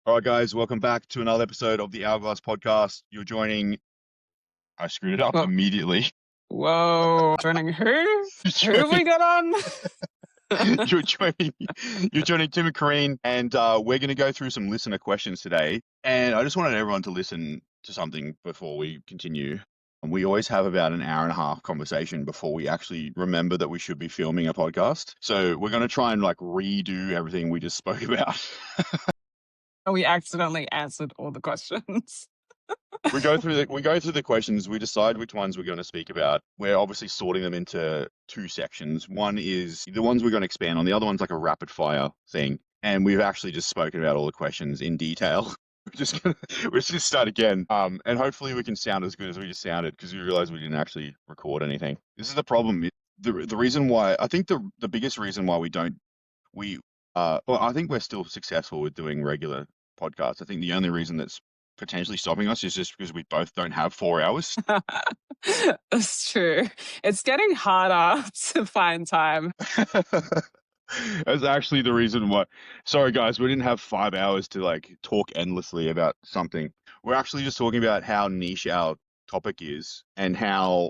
All right, guys, welcome back to another episode of the Hourglass Podcast. I screwed it up Whoa, immediately. whoa. Joining who? Who have we got on? You're joining, you're joining Tim and Kareen, and we're going to go through some listener questions today. And I just wanted everyone to listen to something before we continue. And we always have about an hour and a half conversation before we actually remember that we should be filming a podcast. So we're going to try and redo everything we just spoke about. We accidentally answered all the questions. We go through the questions. We decide which ones we're going to speak about. We're obviously sorting them into two sections. One is the ones we're going to expand on. The other one's like a rapid fire thing. And we've actually just spoken about all the questions in detail. Let's just start again. And hopefully we can sound as good as we just sounded, because we realized we didn't actually record anything. This is the problem. The reason why I think the biggest reason why I think we're still successful with doing regular podcasts. I think the only reason that's potentially stopping us is just because we both don't have 4 hours. That's true. It's getting harder to find time. That's actually the reason why. Sorry, guys, we didn't have 5 hours to talk endlessly about something. We're actually just talking about how niche our topic is and how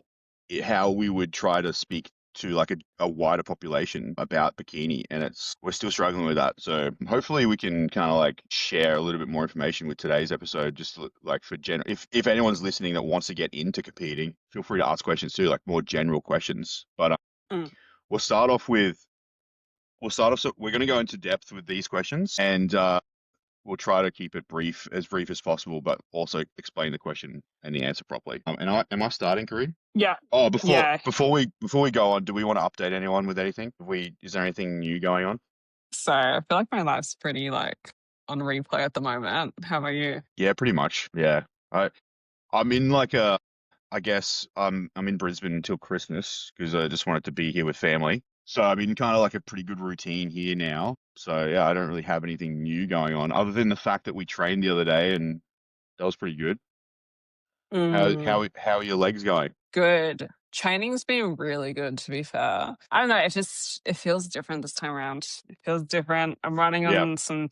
we would try to speak to a wider population about bikini, and we're still struggling with that. So hopefully we can kind of share a little bit more information with today's episode, just for if anyone's listening that wants to get into competing, feel free to ask questions too, more general questions. But we'll start off. So we're going to go into depth with these questions, and we'll try to keep it as brief as possible, but also explain the question and the answer properly. Am I starting, Kareem? Yeah. Oh, Yeah. before we go on, do we want to update anyone with anything? Is there anything new going on? So I feel like my life's pretty on replay at the moment. How about you? Yeah, pretty much. Yeah. I'm in I guess I'm in Brisbane until Christmas because I just wanted to be here with family. So I'm in kind of a pretty good routine here now. So yeah, I don't really have anything new going on other than the fact that we trained the other day and that was pretty good. How are your legs going? Good. Training's been really good, to be fair. I don't know, it feels different this time around. It feels different. I'm running on some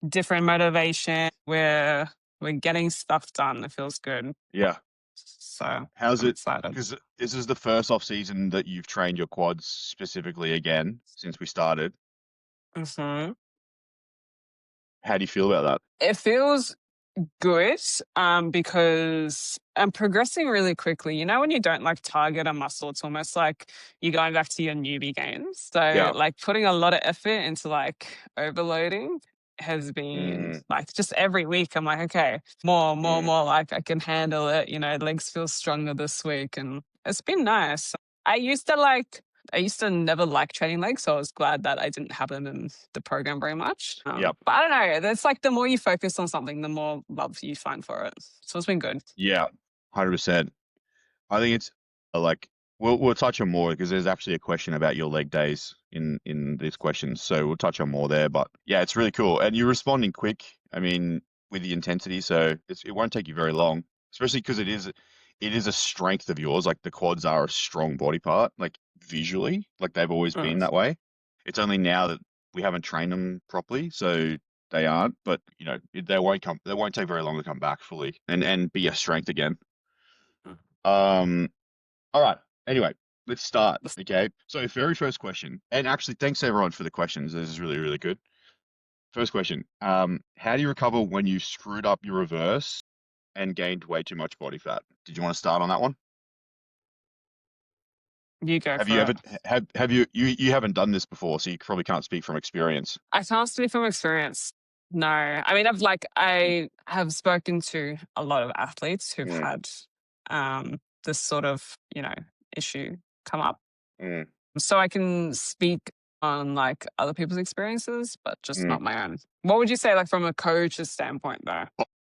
different motivation where we're getting stuff done. It feels good. Yeah. So how's I'm it? excited. Because this is the first off season that you've trained your quads specifically again since we started. Mm-hmm. How do you feel about that? It feels good because I'm progressing really quickly. You know, when you don't target a muscle, it's almost like you're going back to your newbie games. So putting a lot of effort into overloading has been just every week I'm okay, more, I can handle it. You know, legs feel stronger this week and it's been nice. I used to never like training legs, so I was glad that I didn't have them in the program very much. But I don't know. It's the more you focus on something, the more love you find for it. So it's been good. Yeah, 100%. I think it's we'll touch on more because there's actually a question about your leg days in these questions, so we'll touch on more there. But yeah, it's really cool, and you're responding quick. I mean, with the intensity, so it won't take you very long, especially because it is a strength of yours. The quads are a strong body part, visually, they've always been that way. It's only now that we haven't trained them properly, so they aren't. But they won't take very long to come back fully and be a strength again. All right. Anyway, let's start. Okay. So very first question, and actually, thanks everyone for the questions. This is really, really good. First question. How do you recover when you screwed up your reverse and gained way too much body fat? Did you want to start on that one? You go. Have you haven't done this before, so you probably can't speak from experience. I can't speak from experience. No. I mean, I have spoken to a lot of athletes who've had this sort of, issue come up. So I can speak on other people's experiences, but just not my own. What would you say, from a coach's standpoint, though?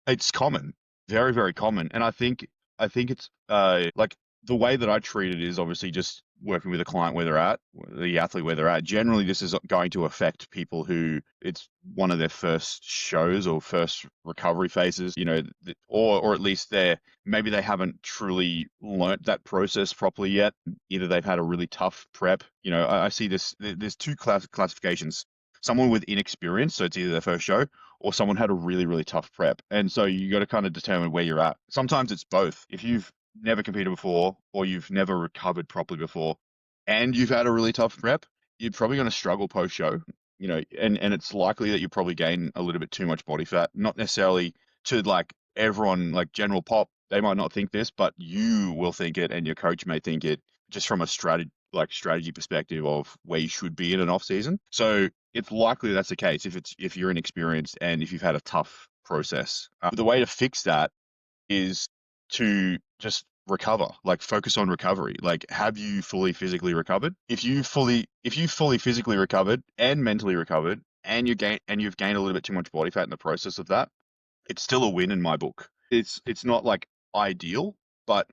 It's common, very, very common, and I think it's the way that I treat it is obviously just working with the client where they're at, the athlete where they're at. Generally, this is going to affect people who it's one of their first shows or first recovery phases, or at least maybe they haven't truly learnt that process properly yet. Either they've had a really tough prep. I see this. There's two classifications. Someone with inexperience, so it's either their first show, or someone had a really, really tough prep. And so you got to kind of determine where you're at. Sometimes it's both. If you've never competed before or you've never recovered properly before and you've had a really tough prep, you're probably going to struggle post show, and it's likely that you probably gain a little bit too much body fat, not necessarily to like everyone, like general pop, they might not think this, but you will think it and your coach may think it just from a strategy perspective of where you should be in an off season. So it's likely that's the case if you're inexperienced and if you've had a tough process. The way to fix that is to just recover, like focus on recovery. Like, have you fully physically recovered? If you fully physically recovered and mentally recovered and you've gained a little bit too much body fat in the process of that, it's still a win in my book. It's not like ideal, but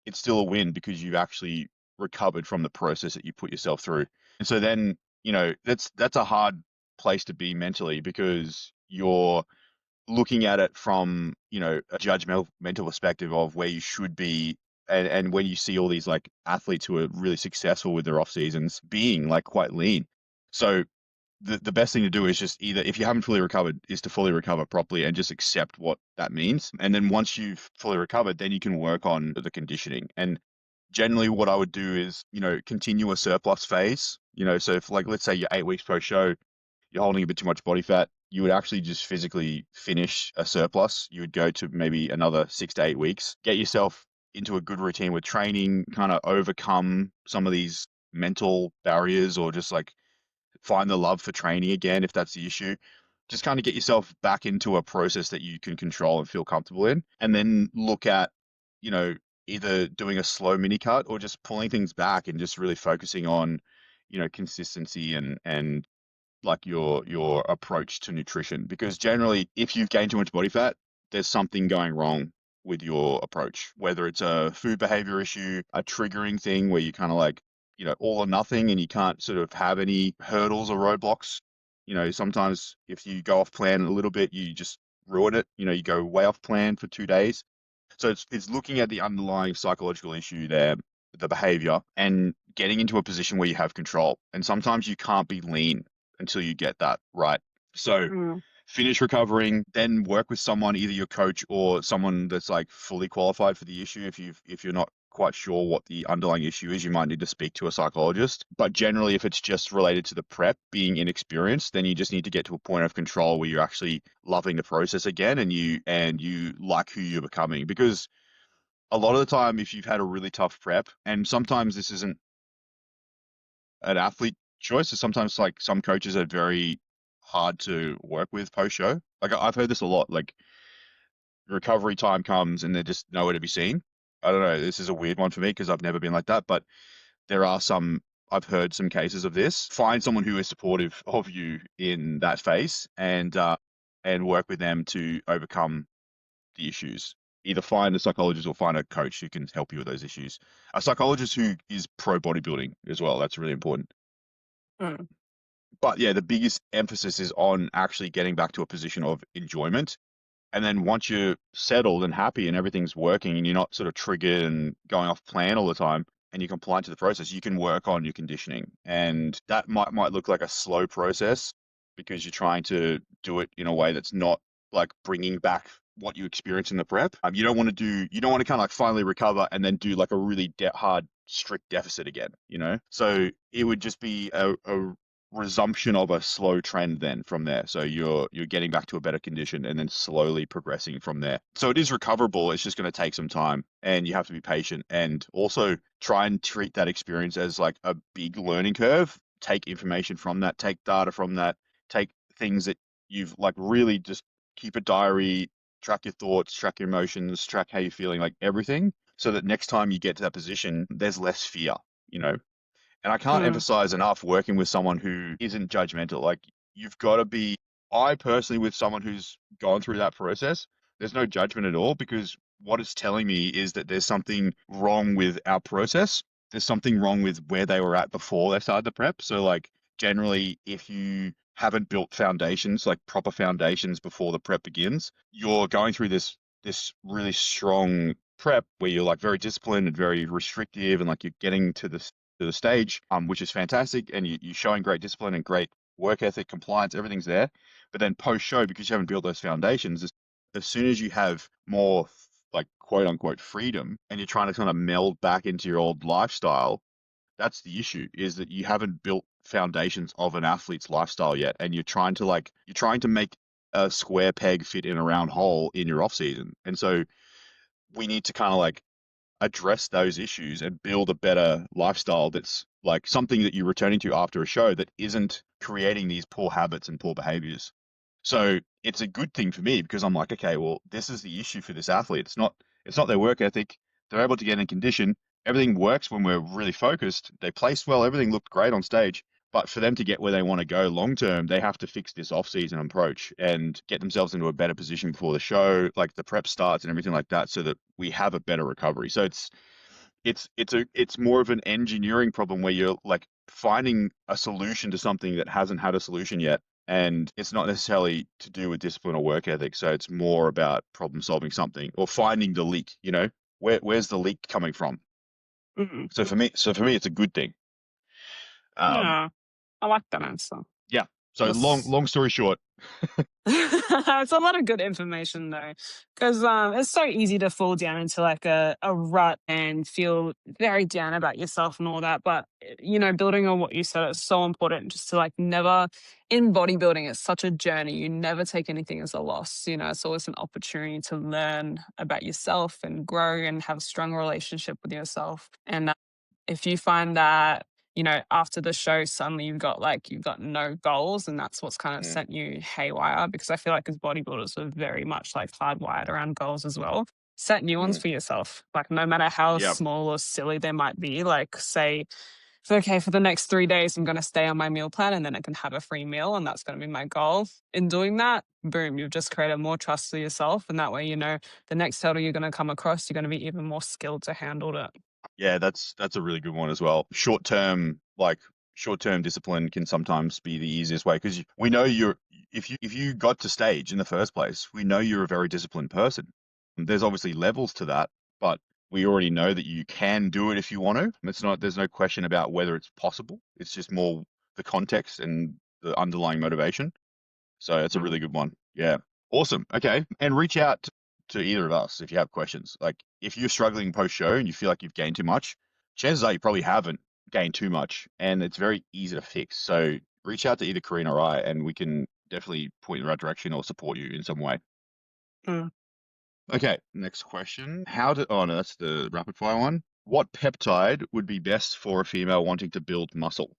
it's still a win because you've actually recovered from the process that you put yourself through. And so then, that's a hard place to be mentally because you're looking at it from, a judgmental mental perspective of where you should be. And when you see all these like athletes who are really successful with their off seasons being like quite lean. So the best thing to do is just either, if you haven't fully recovered, is to fully recover properly and just accept what that means. And then once you've fully recovered, then you can work on the conditioning. And generally what I would do is, continue a surplus phase. So if like, let's say you're 8 weeks post show, you're holding a bit too much body fat, you would actually just physically finish a surplus. You would go to maybe another 6 to 8 weeks, get yourself into a good routine with training, kind of overcome some of these mental barriers or just like find the love for training again, if that's the issue. Just kind of get yourself back into a process that you can control and feel comfortable in, and then look at, either doing a slow mini cut or just pulling things back and just really focusing on, consistency and like your approach to nutrition. Because generally, if you've gained too much body fat, there's something going wrong with your approach, whether it's a food behavior issue, a triggering thing where you kind of like, all or nothing and you can't sort of have any hurdles or roadblocks. Sometimes if you go off plan a little bit, you just ruin it. You go way off plan for 2 days. So it's looking at the underlying psychological issue there, the behavior, and getting into a position where you have control. And sometimes you can't be lean until you get that right. So finish recovering, then work with someone, either your coach or someone that's like fully qualified for the issue. If you're not quite sure what the underlying issue is, you might need to speak to a psychologist. But generally, if it's just related to the prep, being inexperienced, then you just need to get to a point of control where you're actually loving the process again and you like who you're becoming. Because a lot of the time, if you've had a really tough prep, and sometimes this isn't an athlete choice, so sometimes like some coaches are very hard to work with post show. Like I've heard this a lot, like recovery time comes and they're just nowhere to be seen. I don't know. This is a weird one for me because I've never been like that, but I've heard some cases of this. Find someone who is supportive of you in that phase and work with them to overcome the issues. Either find a psychologist or find a coach who can help you with those issues. A psychologist who is pro bodybuilding as well. That's really important. But yeah, the biggest emphasis is on actually getting back to a position of enjoyment. And then once you're settled and happy and everything's working and you're not sort of triggered and going off plan all the time and you're compliant to the process, you can work on your conditioning. And that might look like a slow process because you're trying to do it in a way that's not like bringing back what you experience in the prep. You don't want to kind of like finally recover and then do like a really hard, strict deficit again, So it would just be a resumption of a slow trend then from there. So you're getting back to a better condition and then slowly progressing from there. So it is recoverable. It's just going to take some time and you have to be patient and also try and treat that experience as like a big learning curve. Take information from that, take data from that, take things that you've like really just keep a diary, track your thoughts, track your emotions, track how you're feeling, like everything, so that next time you get to that position, there's less fear, And I can't emphasize enough working with someone who isn't judgmental. Like you've got to be, I personally, with someone who's gone through that process, there's no judgment at all because what it's telling me is that there's something wrong with our process. There's something wrong with where they were at before they started the prep. So like generally, if you haven't built foundations, like proper foundations before the prep begins, you're going through this really strong prep where you're like very disciplined and very restrictive and like you're getting to the stage, which is fantastic. And you're showing great discipline and great work ethic, compliance, everything's there. But then post show, because you haven't built those foundations, as soon as you have more like quote unquote freedom and you're trying to kind of meld back into your old lifestyle, that's the issue, is that you haven't built foundations of an athlete's lifestyle yet, and you're trying to make a square peg fit in a round hole in your off season. And so we need to kind of like address those issues and build a better lifestyle that's like something that you're returning to after a show that isn't creating these poor habits and poor behaviors. So it's a good thing for me because I'm like, okay, well, this is the issue for this athlete. It's not their work ethic. They're able to get in condition. Everything works when we're really focused. They placed well. Everything looked great on stage. But for them to get where they want to go long term, they have to fix this off season approach and get themselves into a better position before the show, like the prep starts and everything like that, so that we have a better recovery. So it's more of an engineering problem where you're like finding a solution to something that hasn't had a solution yet. And it's not necessarily to do with discipline or work ethic. So it's more about problem solving something or finding the leak, where's the leak coming from? Mm. So for me, it's a good thing. Um, Yeah, I like that answer. yeah. So long, That's long story short, it's a lot of good information though, because it's so easy to fall down into like a rut and feel very down about yourself and all that. But building on what you said, it's so important just to like never in bodybuilding. It's such a journey. You never take anything as a loss. It's always an opportunity to learn about yourself and grow and have a strong relationship with yourself. And if you find that after the show suddenly you've got no goals, and that's what's kind of mm, sent you haywire, because I feel like as bodybuilders we're very much like hardwired around goals as well. Set new ones mm, for yourself, like no matter how yeah, small or silly they might be. Like say, okay, for the next 3 days I'm going to stay on my meal plan and then I can have a free meal, and that's going to be my goal. In doing that, boom, you've just created more trust for yourself, and that way the next hurdle you're going to come across, you're going to be even more skilled to handle it. yeah, that's a really good one as well. Short term discipline can sometimes be the easiest way because we know if you got to stage in the first place, we know you're a very disciplined person. There's obviously levels to that, but we already know that you can do it if you want to. There's no question about whether it's possible. It's just more the context and the underlying motivation. So that's a really good one. Yeah. Awesome. Okay. And reach out to either of us if you have questions. Like if you're struggling post show and you feel like you've gained too much, chances are you probably haven't gained too much, and it's very easy to fix. So reach out to either Karina or I, and we can definitely point you in the right direction or support you in some way. Mm. Okay. Next question. Oh no, that's the rapid fire one. What peptide would be best for a female wanting to build muscle?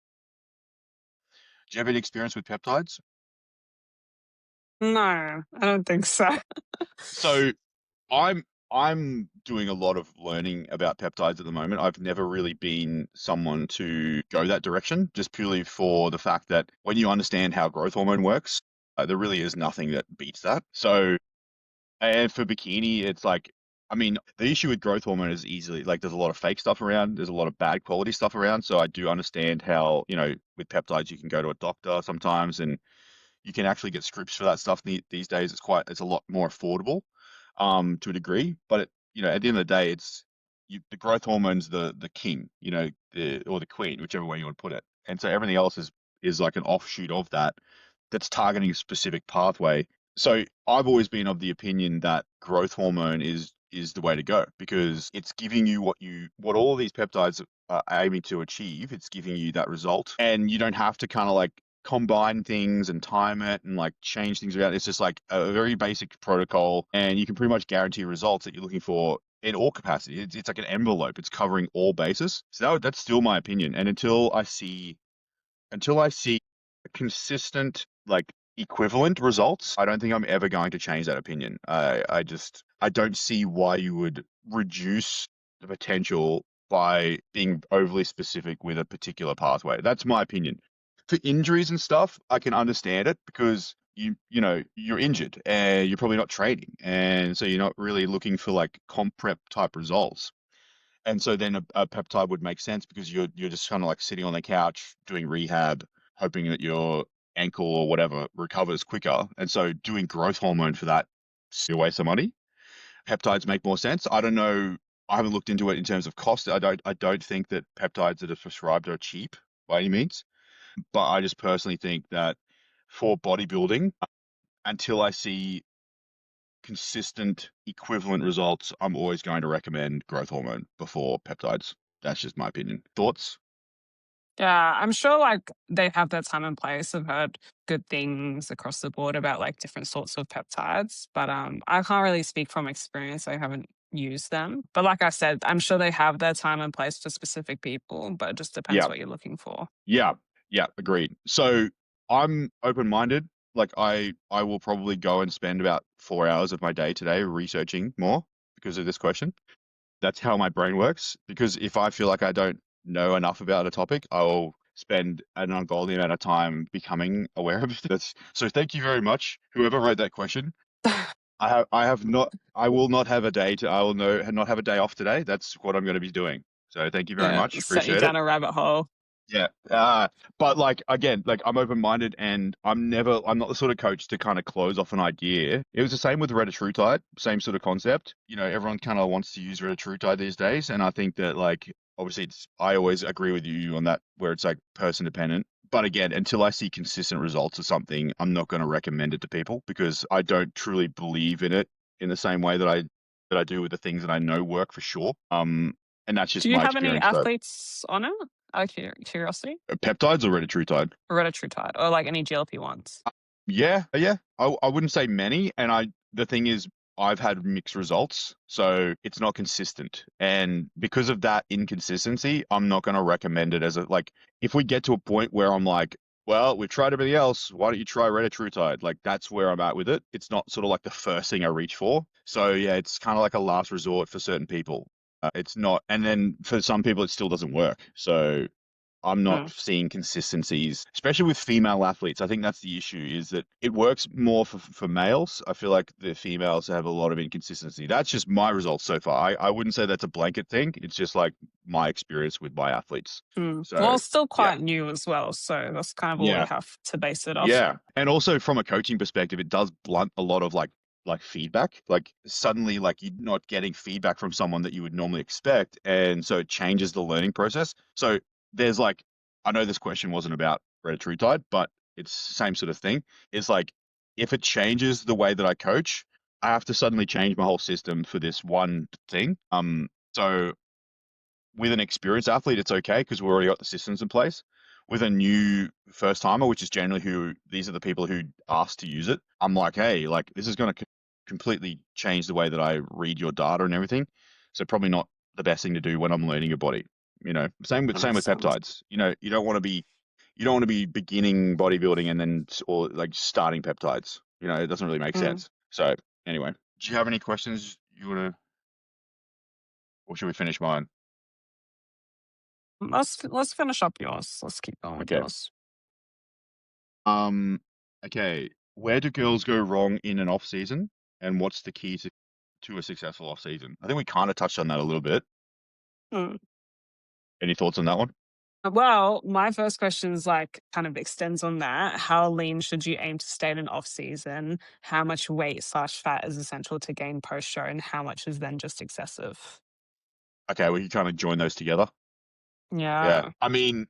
Do you have any experience with peptides? No, I don't think so. So I'm doing a lot of learning about peptides at the moment. I've never really been someone to go that direction, just purely for the fact that when you understand how growth hormone works, there really is nothing that beats that. So, and for bikini, it's like, I mean, the issue with growth hormone is easily like there's a lot of fake stuff around, there's a lot of bad quality stuff around. So I do understand how, with peptides, you can go to a doctor sometimes and you can actually get scripts for that stuff these days. It's a lot more affordable, to a degree. But at the end of the day, the growth hormone's the king, or the queen, whichever way you want to put it. And so everything else is like an offshoot of that that's targeting a specific pathway. So I've always been of the opinion that growth hormone is the way to go because it's giving you what all of these peptides are aiming to achieve. It's giving you that result, and you don't have to kind of like combine things and time it and like change things around. It's just like a very basic protocol, and you can pretty much guarantee results that you're looking for in all capacity. It's like an envelope. It's covering all bases. So that's still my opinion. And until I see consistent, like equivalent results, I don't think I'm ever going to change that opinion. I don't see why you would reduce the potential by being overly specific with a particular pathway. That's my opinion. For injuries and stuff, I can understand it because you're injured and you're probably not training, and so you're not really looking for like comp prep type results. And so then a peptide would make sense because you're just kind of like sitting on the couch doing rehab, hoping that your ankle or whatever recovers quicker. And so doing growth hormone for that is a waste of money. Peptides make more sense. I don't know. I haven't looked into it in terms of cost. I don't think that peptides that are prescribed are cheap by any means. But I just personally think that for bodybuilding, until I see consistent equivalent results, I'm always going to recommend growth hormone before peptides. That's just my opinion. Thoughts? Yeah, I'm sure like they have their time and place. I've heard good things across the board about like different sorts of peptides, but I can't really speak from experience. I haven't used them. But like I said, I'm sure they have their time and place for specific people, but it just depends Yeah, what you're looking for. yeah, yeah, agreed. So I'm open-minded. Like I will probably go and spend about 4 hours of my day today researching more because of this question. That's how my brain works. Because if I feel like I don't know enough about a topic, I will spend an ungodly amount of time becoming aware of it. So thank you very much, whoever wrote that question. I will not have a day to I will not have a day off today. That's what I'm going to be doing. So thank you very Yeah, much. set you Appreciate it. down a rabbit hole. Yeah. But like again, like I'm open-minded and I'm not the sort of coach to kind of close off an idea. It was the same with retatrutide, same sort of concept. You know, everyone kind of wants to use retatrutide these days, and I think that like obviously I always agree with you on that where it's like person dependent. But again, until I see consistent results of something, I'm not going to recommend it to people because I don't truly believe in it in the same way that I do with the things that I know work for sure. And that's Do just you my have any experience though. athletes on it? Out of curiosity? Peptides or retatrutide? Retatrutide or like any GLP ones? Yeah, yeah. I wouldn't say many, and the thing is, I've had mixed results, so it's not consistent. And because of that inconsistency, I'm not going to recommend it as a like. If we get to a point where I'm like, well, we've tried everything else, why don't you try retatrutide? Like that's where I'm at with it. It's not sort of like the first thing I reach for. So yeah, it's kind of like a last resort for certain people. It's not, and then for some people, it still doesn't work. So I'm not Mm, seeing consistencies, especially with female athletes. I think that's the issue is that it works more for males. I feel like the females have a lot of inconsistency. That's just my results so far. I wouldn't say that's a blanket thing. It's just like my experience with my athletes. mm. Well, So it's still yeah, quite new as well, so that's kind of all we yeah, have to base it off. yeah. And also from a coaching perspective, it does blunt a lot of like feedback. Like suddenly like you're not getting feedback from someone that you would normally expect. And so it changes the learning process. So there's like I know this question wasn't about retatrutide, but it's the same sort of thing. It's like if it changes the way that I coach, I have to suddenly change my whole system for this one thing. So with an experienced athlete, it's okay because we've already got the systems in place. With a new first timer, which is generally who these are the people who ask to use it, I'm like, hey, like this is going to completely change the way that I read your data and everything. So probably not the best thing to do when I'm learning your body. You know, That same makes with sense. peptides. You know, you don't want to be beginning bodybuilding and then or like starting peptides. You know, it doesn't really make Mm. sense. So anyway, do you have any questions you want to, or should we finish mine? Let's finish up yours. Let's keep going with Okay. yours. Um, okay. Where do girls go wrong in an off season, and what's the key to a successful off season? I think we kind of touched on that a little bit. Mm. Any thoughts on that one? Well, my first question is like kind of extends on that. How lean should you aim to stay in an off season? How much weight/fat is essential to gain post show, and how much is then just excessive? Okay, we can kind of join those together. Yeah. Yeah. I mean,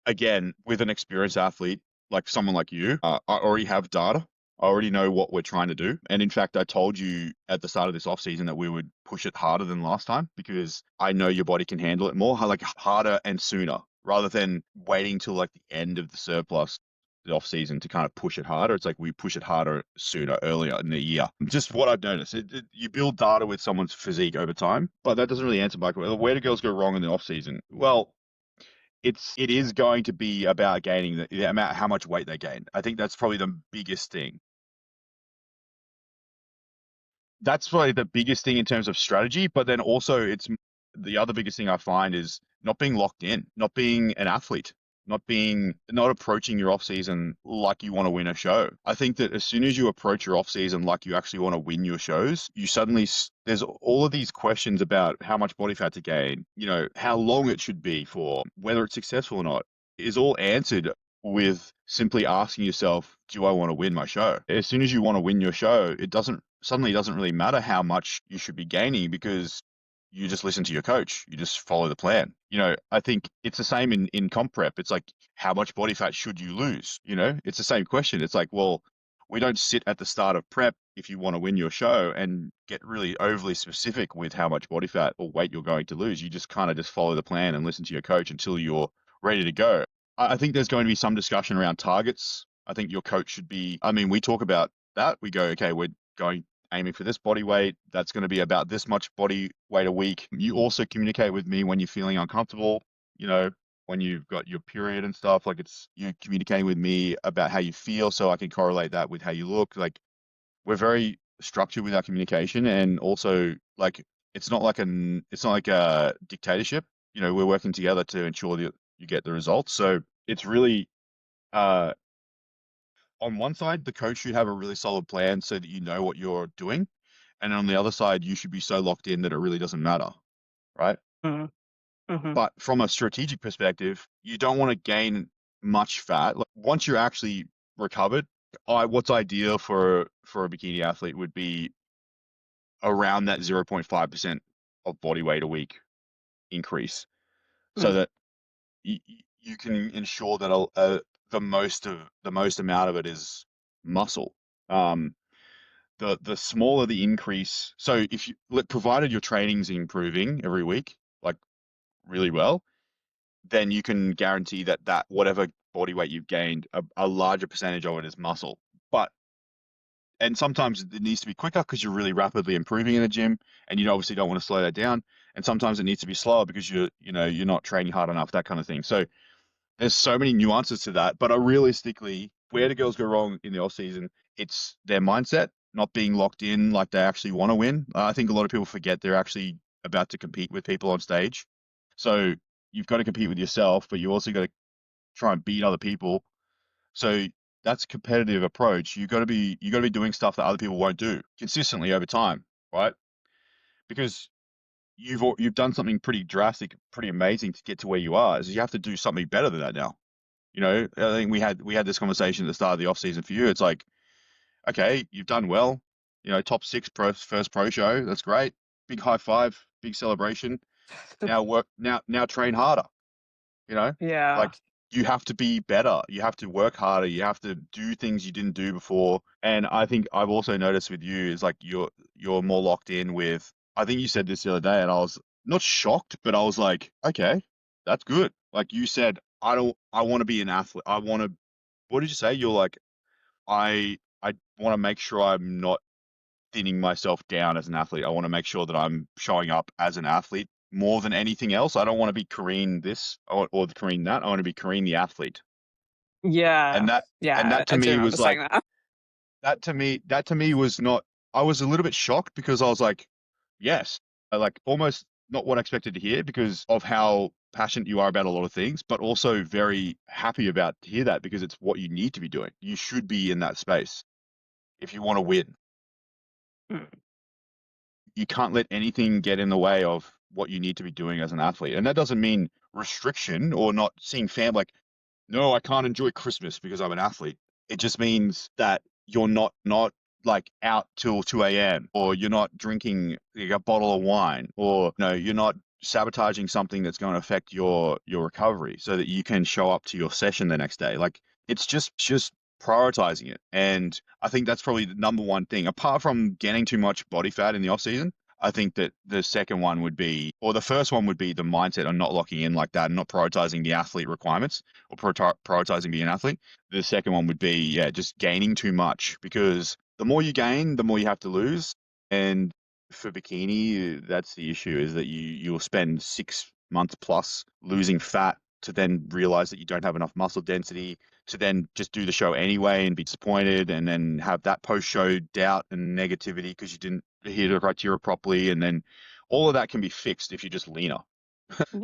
again, with an experienced athlete like someone like you, I already have data. I already know what we're trying to do. And in fact, I told you at the start of this off season that we would push it harder than last time because I know your body can handle it more, like harder and sooner, rather than waiting till like the end of the surplus, the off season to kind of push it harder. It's like we push it harder sooner, earlier in the year. Just what I've noticed. You build data with someone's physique over time, but that doesn't really answer my question. Where do girls go wrong in the off season? Well, it is going to be about gaining the amount how much weight they gain. I think that's probably the biggest thing. That's probably the biggest thing in terms of strategy. But then also, it's the other biggest thing I find is not being locked in, not being an athlete, not approaching your off season like you want to win a show. I think that as soon as you approach your off season like you actually want to win your shows, you suddenly there's all of these questions about how much body fat to gain, you know, how long it should be for, whether it's successful or not, is all answered with simply asking yourself, do I want to win my show? As soon as you want to win your show, it doesn't really matter how much you should be gaining because you just listen to your coach. You just follow the plan. I think it's the same in comp prep. It's like, how much body fat should you lose? It's the same question. It's like, well, we don't sit at the start of prep if you want to win your show and get really overly specific with how much body fat or weight you're going to lose. You just kind of just follow the plan and listen to your coach until you're ready to go. I think there's going to be some discussion around targets. I think your coach should be, I mean, we talk about that. We go, okay, we're going aiming for this body weight. That's going to be about this much body weight a week. You also communicate with me when you're feeling uncomfortable, when you've got your period and stuff. Like, it's you communicating with me about how you feel so I can correlate that with how you look. Like, we're very structured with our communication, and also, like, it's not like a dictatorship. We're working together to ensure that you get the results. So it's really uh on one side, the coach should have a really solid plan so that you know what you're doing. And on the other side, you should be so locked in that it really doesn't matter, right? Mm, mhm, But from a strategic perspective, you don't want to gain much fat. Like, once you're actually recovered, what's ideal for a bikini athlete would be around that 0.5% of body weight a week increase, so mm. that you, you can ensure that the most amount of it is muscle. Um, the smaller the increase. So if provided your training's improving every week, like, really well, then you can guarantee that whatever body weight you've gained, a larger percentage of it is muscle. But and sometimes it needs to be quicker because you're really rapidly improving in the gym, and you obviously don't want to slow that down. And sometimes it needs to be slower because you're not training hard enough, that kind of thing. So there's so many nuances to that, but realistically, where do girls go wrong in the off season? It's their mindset, not being locked in like they actually want to win. I think a lot of people forget they're actually about to compete with people on stage. So you've got to compete with yourself, but you also got to try and beat other people. So that's a competitive approach. You got to be doing stuff that other people won't do consistently over time, right? Because you've done something pretty drastic, pretty amazing to get to where you are. So you have to do something better than that now. I think we had this conversation at the start of the off season for you. It's like, okay, you've done well. Top six first pro show. That's great. Big high five, big celebration. Now work. Now train harder. You know, Yeah. like, you have to be better. You have to work harder. You have to do things you didn't do before. And I think I've also noticed with you is like you're more locked in with. I think you said this the other day, and I was not shocked, but I was like, okay, that's good. Like you said, I want to be an athlete. I want to. What did you say? You're like, I want to make sure I'm not thinning myself down as an athlete. I want to make sure that I'm showing up as an athlete more than anything else. I don't want to be Kareen this or Kareen that. I want to be Kareen the athlete. And Yeah. that and Yeah, that I to do me remember was saying like that. that to me was not. I was a little bit shocked because I was like, yes, I like almost not what I expected to hear because of how passionate you are about a lot of things, but also very happy about to hear that because it's what you need to be doing. You should be in that space if you want to win. Mm. You can't let anything get in the way of what you need to be doing as an athlete. And that doesn't mean restriction or not seeing like, no, I can't enjoy Christmas because I'm an athlete. It just means that you're not like out till 2 a.m. or you're not drinking like a bottle of wine, or no, you're not sabotaging something that's going to affect your recovery so that you can show up to your session the next day. Like, it's just prioritizing it. And I think that's probably the number one thing. Apart from getting too much body fat in the off season, I think that the second one would be, or the first one would be the mindset on not locking in like that and not prioritizing the athlete requirements or prioritizing being an athlete. The second one would be, yeah, just gaining too much, because the more you gain, the more you have to lose. And for bikini, that's the issue, is that you'll spend 6 months plus losing fat to then realize that you don't have enough muscle density to then just do the show anyway and be disappointed, and then have that post show doubt and negativity because you didn't hit the criteria properly. And then all of that can be fixed if you're just leaner.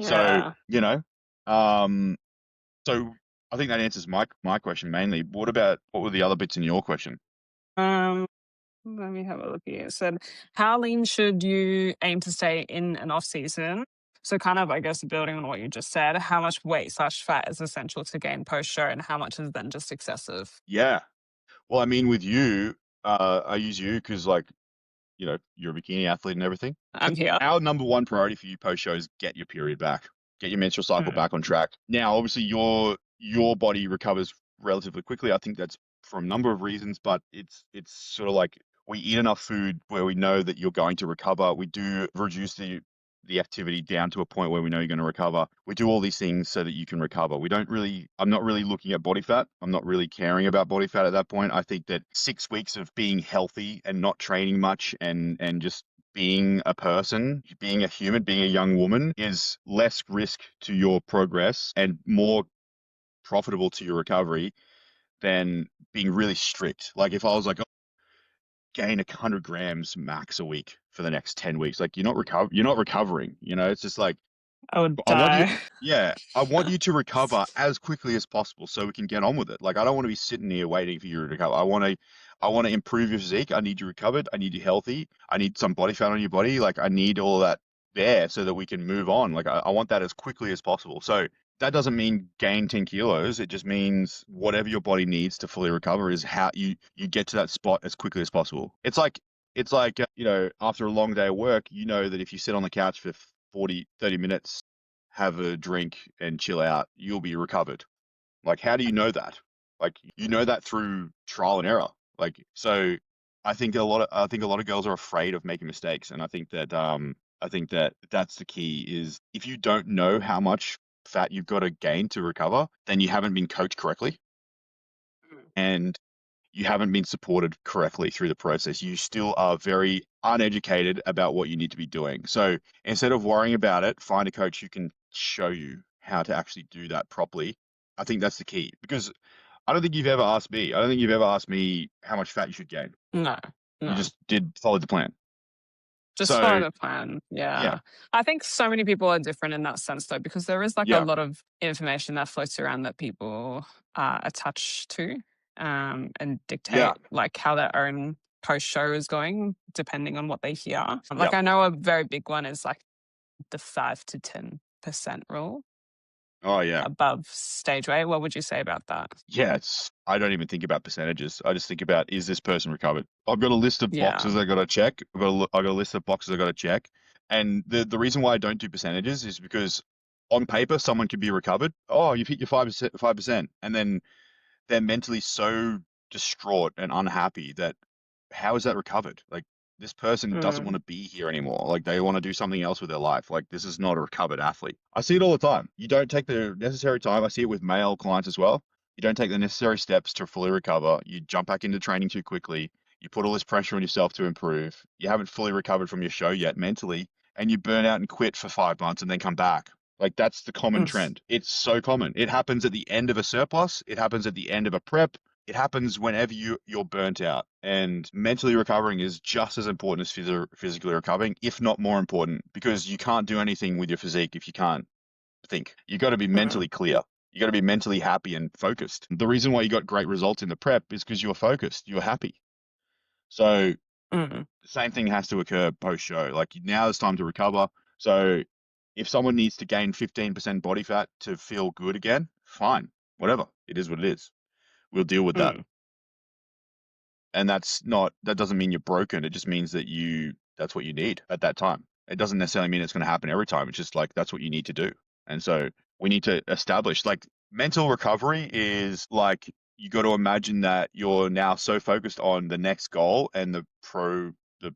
So, Yeah. um, so I think that answers my question mainly. What were the other bits in your question? Um, Let me have a look here. It said, how lean should you aim to stay in an off season? So kind of, I guess, building on what you just said, how much weight slash fat is essential to gain post show and how much is then just excessive? Yeah. Well, I mean, with you, I use you because, like, you're a bikini athlete and everything. I'm here. Our number one priority for you post-show is get your period back, get your menstrual cycle Mm. back on track. Now, obviously, your body recovers relatively quickly. I think that's for a number of reasons, but it's sort of like we eat enough food where we know that you're going to recover. We do reduce the activity down to a point where we know you're going to recover. We do all these things so that you can recover. I'm not really looking at body fat. I'm not really caring about body fat at that point. I think that 6 weeks of being healthy and not training much and just being a person, being a human, being a young woman is less risk to your progress and more profitable to your recovery than being really strict. Like if I was like, oh, gain 100 grams max a week for the next 10 weeks, like you're not recovering, it's just like, I would I want you, die. yeah, I want you to recover as quickly as possible so we can get on with it. Like I don't want to be sitting here waiting for you to recover. I want to improve your physique. I need you recovered. I need you healthy. I need some body fat on your body. Like I need all of that there so that we can move on. Like I want that as quickly as possible. So that doesn't mean gain 10 kilos. It just means whatever your body needs to fully recover is how you get to that spot as quickly as possible. It's like after a long day of work, that if you sit on the couch for 30 minutes, have a drink and chill out, you'll be recovered. Like, how do you know that? Like, you know that through trial and error. Like, so I think a lot of girls are afraid of making mistakes, and I think that that's the key is if you don't know how much fat you've got to gain to recover, then you haven't been coached correctly and you haven't been supported correctly through the process. You still are very uneducated about what you need to be doing. So instead of worrying about it, find a coach who can show you how to actually do that properly. I think that's the key because I don't think you've ever asked me. I don't think you've ever asked me how much fat you should gain. No, You no. just did follow the plan. Just follow So the plan. yeah, Yeah. I think so many people are different in that sense though, because there is like a yeah, lot of information that floats around that people attach to and yeah, dictate like how their own post show is going, depending on what they hear. yeah. Like I know a very big one is like the 5 to 10% rule Oh yeah. above stage weight. What would you say about that? Yeah, I don't even think about percentages. I just think about, is this person recovered? I've got a list of Yeah. boxes I got to check. I've got a list of boxes I got to check. And the reason why I don't do percentages is because on paper someone could be recovered. Oh, you've hit your 5%, and then they're mentally so distraught and unhappy that how is that recovered? Like this person doesn't want Mm, to be here anymore. Like they want to do something else with their life. Like this is not a recovered athlete. I see it all the time. You don't take the necessary time. I see it with male clients as well. You don't take the necessary steps to fully recover. You jump back into training too quickly. You put all this pressure on yourself to improve. You haven't fully recovered from your show yet mentally, and you burn out and quit for 5 months and then come back. Like that's the common mm, trend. It's so common. It happens at the end of a surplus. It happens at the end of a prep. It happens whenever you're burnt out. And mentally recovering is just as important as physically recovering, if not more important, because you can't do anything with your physique if you can't think. You got to be mm, mentally clear. You got to be mentally happy and focused. The reason why you got great results in the prep is because you were focused. You were happy. So mm. the same thing has to occur post show. Like now it's time to recover. So if someone needs to gain 15% body fat to feel good again, fine, whatever. It is what it is. We'll deal with that. Mm. And that doesn't mean you're broken. It just means that that's what you need at that time. It doesn't necessarily mean it's going to happen every time. It's just like that's what you need to do. And so we need to establish like mental recovery is like you got to imagine that you're now so focused on the next goal and the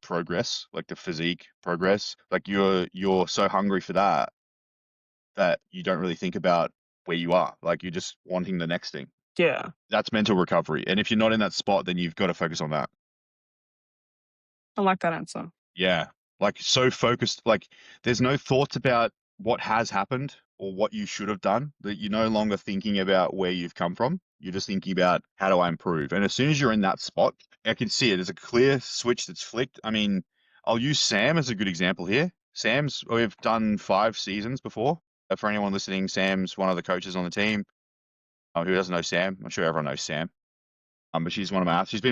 progress, like the physique progress. Like you're so hungry for that you don't really think about where you are. Like you're just wanting the next thing. Yeah. That's mental recovery. And if you're not in that spot, then you've got to focus on that. I like that answer. Yeah. Like so focused, like there's no thoughts about what has happened or what you should have done, that you're no longer thinking about where you've come from. You're just thinking about how do I improve? And as soon as you're in that spot, I can see it. There's a clear switch that's flicked. I mean, I'll use Sam as a good example here. We've done 5 seasons before. For anyone listening, Sam's one of the coaches on the team. Who doesn't know Sam? I'm sure everyone knows Sam. But she's been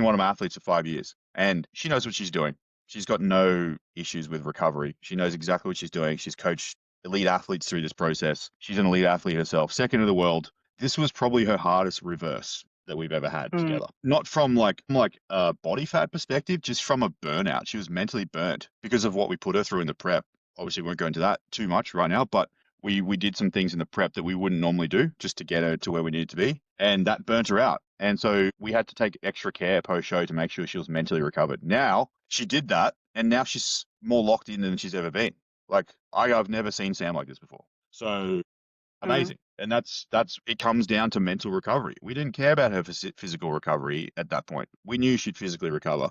one of my athletes for 5 years, and she knows what she's doing. She's got no issues with recovery. She knows exactly what she's doing. She's coached elite athletes through this process. She's an elite athlete herself, second in the world. This was probably her hardest reverse. that we've ever had Mm. together. Not from like a body fat perspective, just from a burnout. She was mentally burnt because of what we put her through in the prep. Obviously, we won't go into that too much right now, but we did some things in the prep that we wouldn't normally do just to get her to where we needed to be, and that burnt her out. And so we had to take extra care post show to make sure she was mentally recovered. Now she did that, and now she's more locked in than she's ever been. Like I've never seen Sam like this before. So Mm. amazing. And that's it comes down to mental recovery. We didn't care about her physical recovery at that point. We knew she'd physically recover.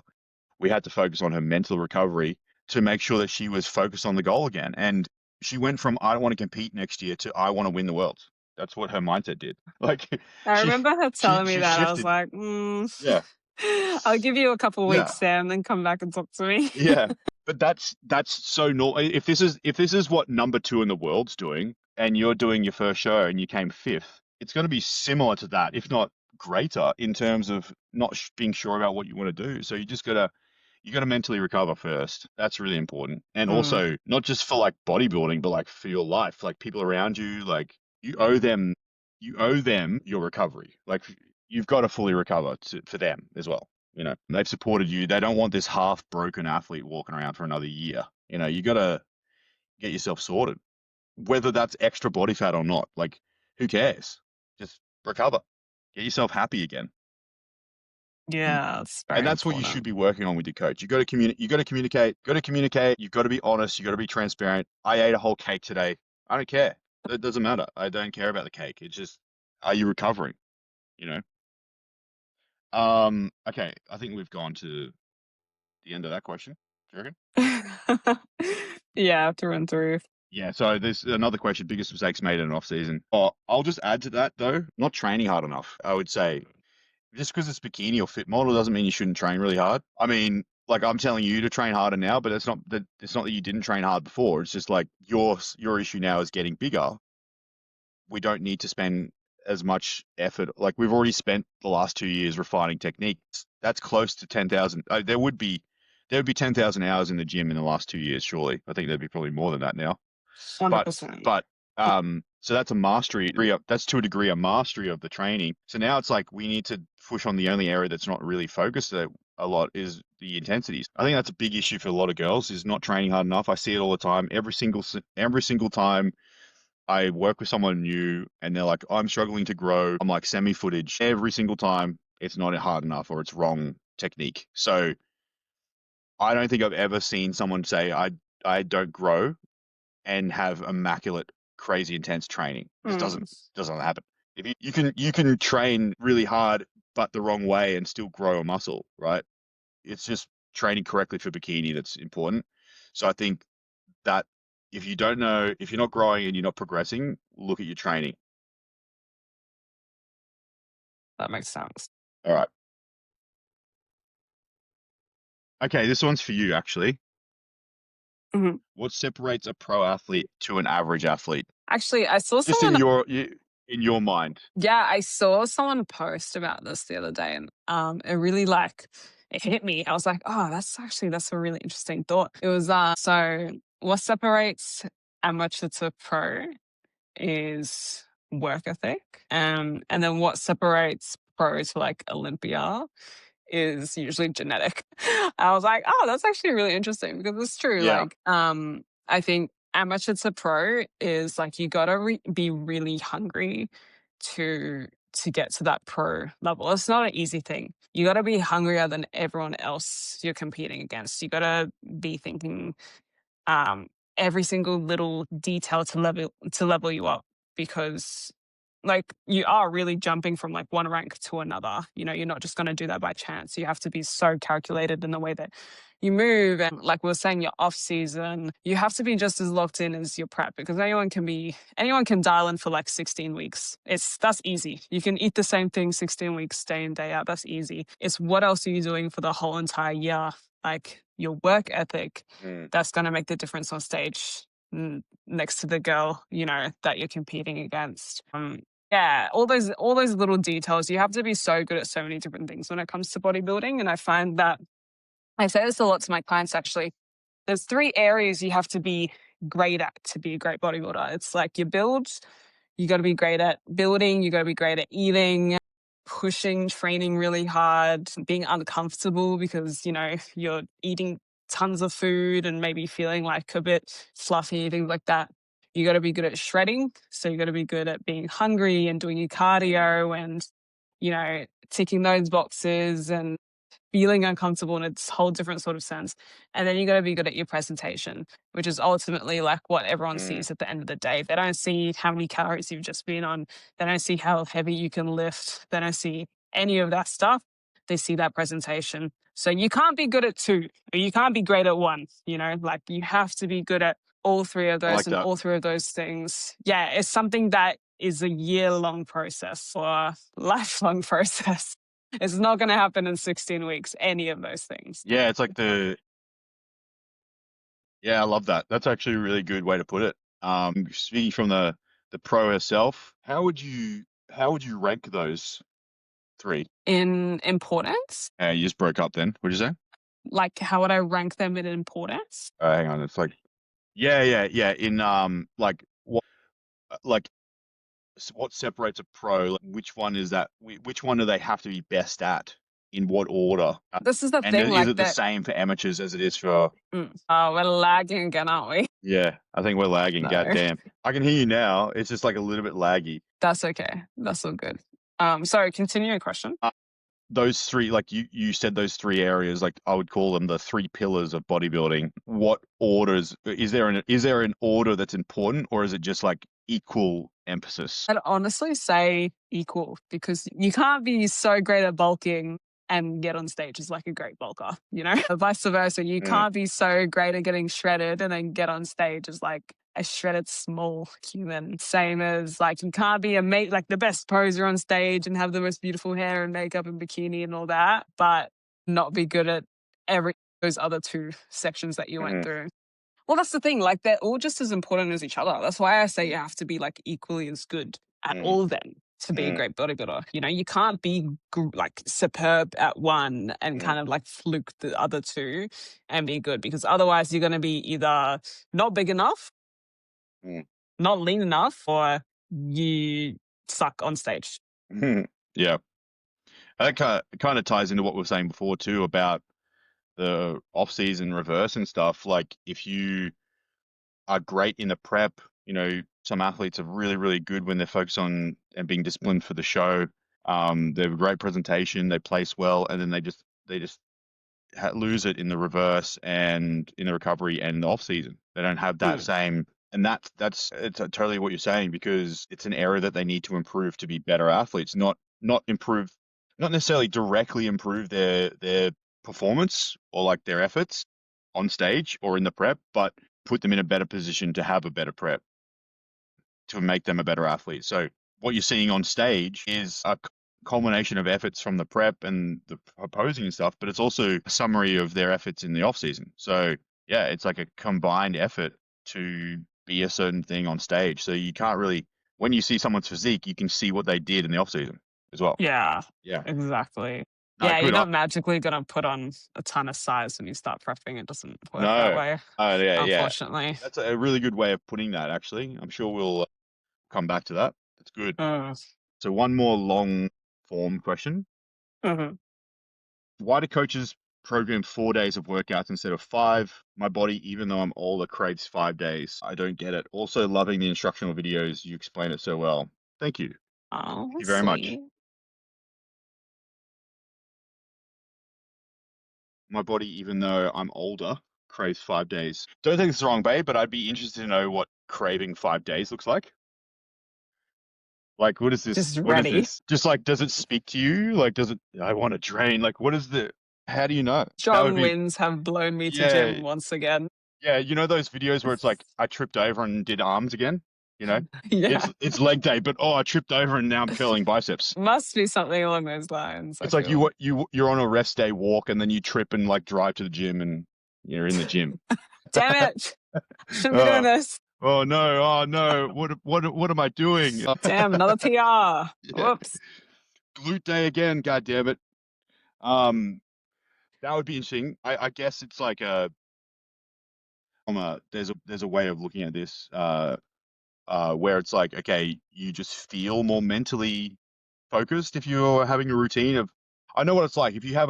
We had to focus on her mental recovery to make sure that she was focused on the goal again. And she went from I don't want to compete next year to I want to win the world. That's what her mindset did. Like I she remember her she telling me she that. I was shifted. like, Yeah. I'll give you a couple Yeah. weeks, Sam, then come back and talk to me. Yeah. But that's so normal. If this is what number two in the world's doing, and you're doing your first show and you came fifth, it's going to be similar to that, if not greater, in terms of not being sure about what you want to do. So you gotta mentally recover first. That's really important, and Mm. also not just for like bodybuilding, but like for your life, like people around you, like you owe them your recovery. Like you've got to fully recover for them as well. They've supported you. They don't want this half broken athlete walking around for another year. You got to get yourself sorted, whether that's extra body fat or not. Like, who cares? Just recover, get yourself happy again. And, Yeah, it's and very that's what you should important. be working on with your coach. You got to communicate. You got to communicate. Got to communicate. You got to be honest. You got to be transparent. I ate a whole cake today. I don't care. It doesn't matter. I don't care about the cake. It's just, are you recovering? You know. Okay. I think we've gone to the end of that question. Do you reckon? Yeah, through and through. Yeah, so there's another question, biggest mistakes made in an off season. Oh, I'll just add to that though, not training hard enough. I would say just because it's bikini or fit model doesn't mean you shouldn't train really hard. I mean, like I'm telling you to train harder now, but it's not that you didn't train hard before. It's just like your issue now is getting bigger. We don't need to spend as much effort. Like we've already spent the last 2 years refining techniques. That's close to 10,000. There would be 10,000 hours in the gym in the last 2 years, surely. I think there'd be probably more than that now. But 100%. but so that's a mastery. That's to a degree a mastery of the training. So now it's like we need to push on the only area that's not really focused a lot is the intensities. I think that's a big issue for a lot of girls is not training hard enough. I see it all the time. Every single time I work with someone new and they're like, I'm struggling to grow. I'm like semi footage every single time. It's not hard enough or it's wrong technique. So I don't think I've ever seen someone say I don't grow and have immaculate, crazy intense training. It just Mm. doesn't happen. If you can train really hard but the wrong way and still grow a muscle, right? It's just training correctly for bikini that's important. So I think that if you don't know, if you're not growing and you're not progressing, look at your training. That makes sense. All right. Okay, this one's for you actually. Mhm. What separates a pro athlete to an average athlete? Actually, I saw Just in someone. your mind. Yeah, I saw someone post about this the other day, and it really it hit me. I was like, oh, that's a really interesting thought. It was so what separates amateur to pro is work ethic, and then what separates pro to like Olympia is usually genetic. I was like, oh, that's actually really interesting because it's true. Yeah. I think amateur to pro is like you gotta be really hungry to get to that pro level. It's not an easy thing. You gotta be hungrier than everyone else you're competing against. You gotta be thinking um, every single little detail to level you up because like you are really jumping from like one rank to another. You're not just going to do that by chance. You have to be so calculated in the way that you move. And like we were saying, your off season, you have to be just as locked in as your prep because anyone can dial in for like 16 weeks. That's easy. You can eat the same thing 16 weeks, day in, day out. That's easy. It's what else are you doing for the whole entire year? Like your work ethic, Mm. that's going to make the difference on stage next to the girl, that you're competing against. Yeah, all those little details. You have to be so good at so many different things when it comes to bodybuilding. And I find that I say this a lot to my clients actually. There's 3 areas you have to be great at to be a great bodybuilder. It's like your build, you got to be great at building, you got to be great at eating, pushing, training really hard, being uncomfortable because, you're eating tons of food and maybe feeling like a bit fluffy, things like that. You got to be good at shredding. So you got to be good at being hungry and doing your cardio and, ticking those boxes and feeling uncomfortable in a whole different sort of sense. And then you got to be good at your presentation, which is ultimately like what everyone sees at the end of the day. They don't see how many calories you've just been on. They don't see how heavy you can lift. They don't see any of that stuff. They see that presentation. So you can't be good at two, or you can't be great at one, like you have to be good at all three of I those like and that. all three of those things. Yeah, it's something that is a year-long process or a lifelong process. It's not going to happen in 16 weeks, any of those things. Yeah, it's like yeah, I love that. That's actually a really good way to put it. Speaking from the pro herself, how would you rank those three? In importance? You just broke up then. What'd you say? Like, how would I rank them in importance? Hang on. It's like, yeah. In like what separates a pro? Like, which one is that? Which one do they have to be best at? In what order? This is the And thing, is like it the that. same for amateurs as it is for? Oh, we're lagging again, aren't we? Yeah, I think we're lagging. No, Goddamn. I can hear you now. It's just like a little bit laggy. that's okay. That's all good. Sorry, continue your question. Those three, like you said, those three areas, like I would call them the three pillars of bodybuilding. What orders is there an order that's important, or is it just like equal emphasis? I'd honestly say equal because you can't be so great at bulking and get on stage as like a great bulker, Vice versa. You Mm, can't be so great at getting shredded and then get on stage as like a shredded small human. Same as like you can't be like the best poser on stage and have the most beautiful hair and makeup and bikini and all that, but not be good at every those other two sections that you went mm, through. Well, that's the thing. Like, they're all just as important as each other. That's why I say you have to be like equally as good at mm, all of them to be a mm, great bodybuilder. You can't be like superb at one and mm, kind of like fluke the other two and be good because otherwise you're going to be either not big enough, mm, not lean enough, or you suck on stage. mm. Yeah, that kind of ties into what we were saying before too about the off-season reverse and stuff. Like if you are great in the prep. Some athletes are really, really good when they're focused on and being disciplined for the show. They have a great presentation, they place well, and then they just lose it in the reverse and in the recovery and the off season. They don't have that Mm. same, and that's it's totally what you're saying because it's an area that they need to improve to be better athletes, not improve, not necessarily directly improve their performance or like their efforts on stage or in the prep, but put them in a better position to have a better prep to make them a better athlete. So what you're seeing on stage is a culmination of efforts from the prep and the posing and stuff, but it's also a summary of their efforts in the off season. So yeah, it's like a combined effort to be a certain thing on stage. So you can't really, when you see someone's physique, you can see what they did in the off season as well. Yeah, Yeah. exactly. No, Yeah, you're good. not magically going to put on a ton of size when you start prepping. It doesn't work that No. way, Oh, yeah. unfortunately. That's a really good way of putting that, actually. I'm sure we'll come back to that. That's good. Mm. So one more long form question. Mhm. Why do coaches program 4 days of workouts instead of five? My body, even though I'm older, craves 5 days. I don't get it. Also loving the instructional videos. You explain it so well. Thank you. Oh, Thank you very much. sweet. My body, even though I'm older, craves 5 days. Don't take this the wrong way, but I'd be interested to know what craving 5 days looks like. Like, what is this? Just What is ready. this? Just like, does it speak to you? Like, I want to train? Like, what is how do you know? That would Strong be, winds have blown me to yeah, gym once again. yeah. You know those videos where it's like, I tripped over and did arms again? You know, Yeah. it's leg day, but oh, I tripped over and now I'm curling biceps. Must be something along those lines, I It's like feel. you're on a rest day walk and then you trip and like drive to the gym and you're in the gym. Damn it. Shouldn't be doing Oh, this. oh no. What am I doing? Damn, another PR. Yeah. Whoops. Glute day again, god damn it. Um, that would be interesting. I guess it's like there's a way of looking at this where it's like, okay, you just feel more mentally focused if you're having a routine of. I know what it's like. If you have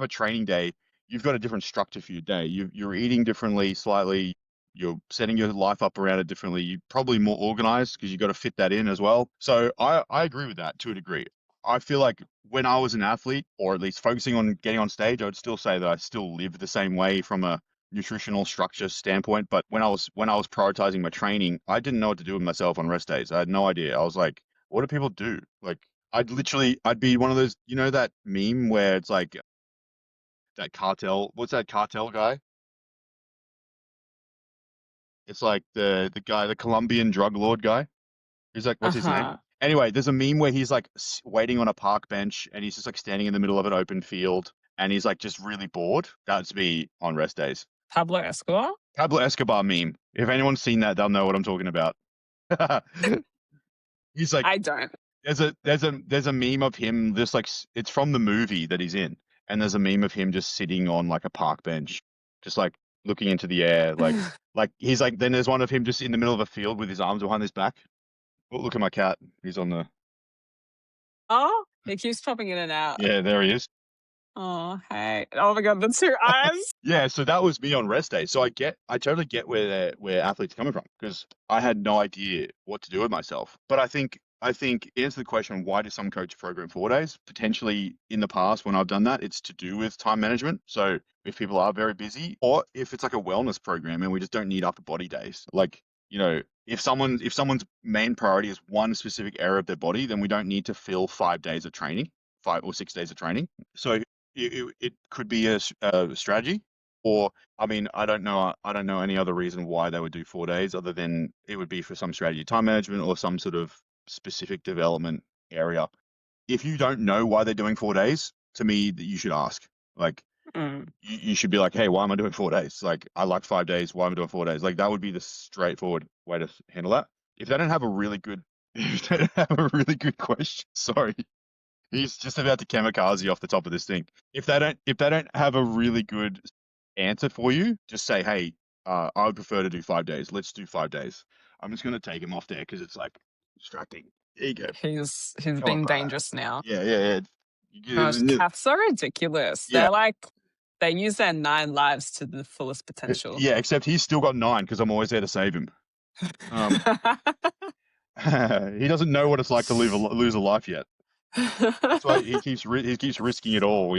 a training day, you've got a different structure for your day. You're eating differently, slightly. You're setting your life up around it differently. You're probably more organized because you've got to fit that in as well. So I agree with that to a degree. I feel like when I was an athlete, or at least focusing on getting on stage, I would still say that I still live the same way from a nutritional structure standpoint. But when I was prioritizing my training, I didn't know what to do with myself on rest days. I had no idea. I was like, what do people do? Like, I'd be one of those, that meme where it's like that cartel. What's that cartel guy? It's like the guy, the Colombian drug lord guy. He's like, what's his name? Uh-huh. Anyway, there's a meme where he's like waiting on a park bench and he's just like standing in the middle of an open field and he's like just really bored. That's me on rest days. Pablo Escobar? Pablo Escobar meme. If anyone's seen that, they'll know what I'm talking about. He's like, I don't. there's a meme of him just like it's from the movie that he's in, and there's a meme of him just sitting on like a park bench, just like looking into the air, like he's like. Then there's one of him just in the middle of a field with his arms behind his back. Oh, look at my cat. He's on the. Oh, it keeps popping in and out. Yeah, there he is. Oh, hey. Oh my God, the two eyes. Yeah, so that was me on rest day. So I totally get where athletes are coming from because I had no idea what to do with myself. But I think to answer the question, why do some coach program 4 days? Potentially in the past when I've done that, it's to do with time management. So if people are very busy, or if it's like a wellness program and we just don't need upper body days, like if someone's main priority is one specific area of their body, then we don't need to fill 5 days of training, 5 or 6 days of training. So it could be a strategy, or I mean, I don't know any other reason why they would do 4 days other than it would be for some strategy, time management, or some sort of specific development area. If you don't know why they're doing 4 days, to me, you should ask. Like, Mm. you should be like, hey, why am I doing 4 days? Like, I like 5 days. Why am I doing 4 days? Like, that would be the straightforward way to handle that. If they don't have a really good, if they don't have a really good question, sorry. He's just about to kamikaze off the top of this thing. If they don't have a really good answer for you, just say, hey, I would prefer to do 5 days. Let's do 5 days. I'm just gonna take him off there because it's like distracting. There you go. He's Come on, being bro. dangerous now. Yeah, yeah, yeah. Gosh, You cats are ridiculous. yeah, They use their 9 lives to the fullest potential. yeah. Except he's still got 9 because I'm always there to save him. Um, he doesn't know what it's like to lose a life yet. That's why he keeps risking it all.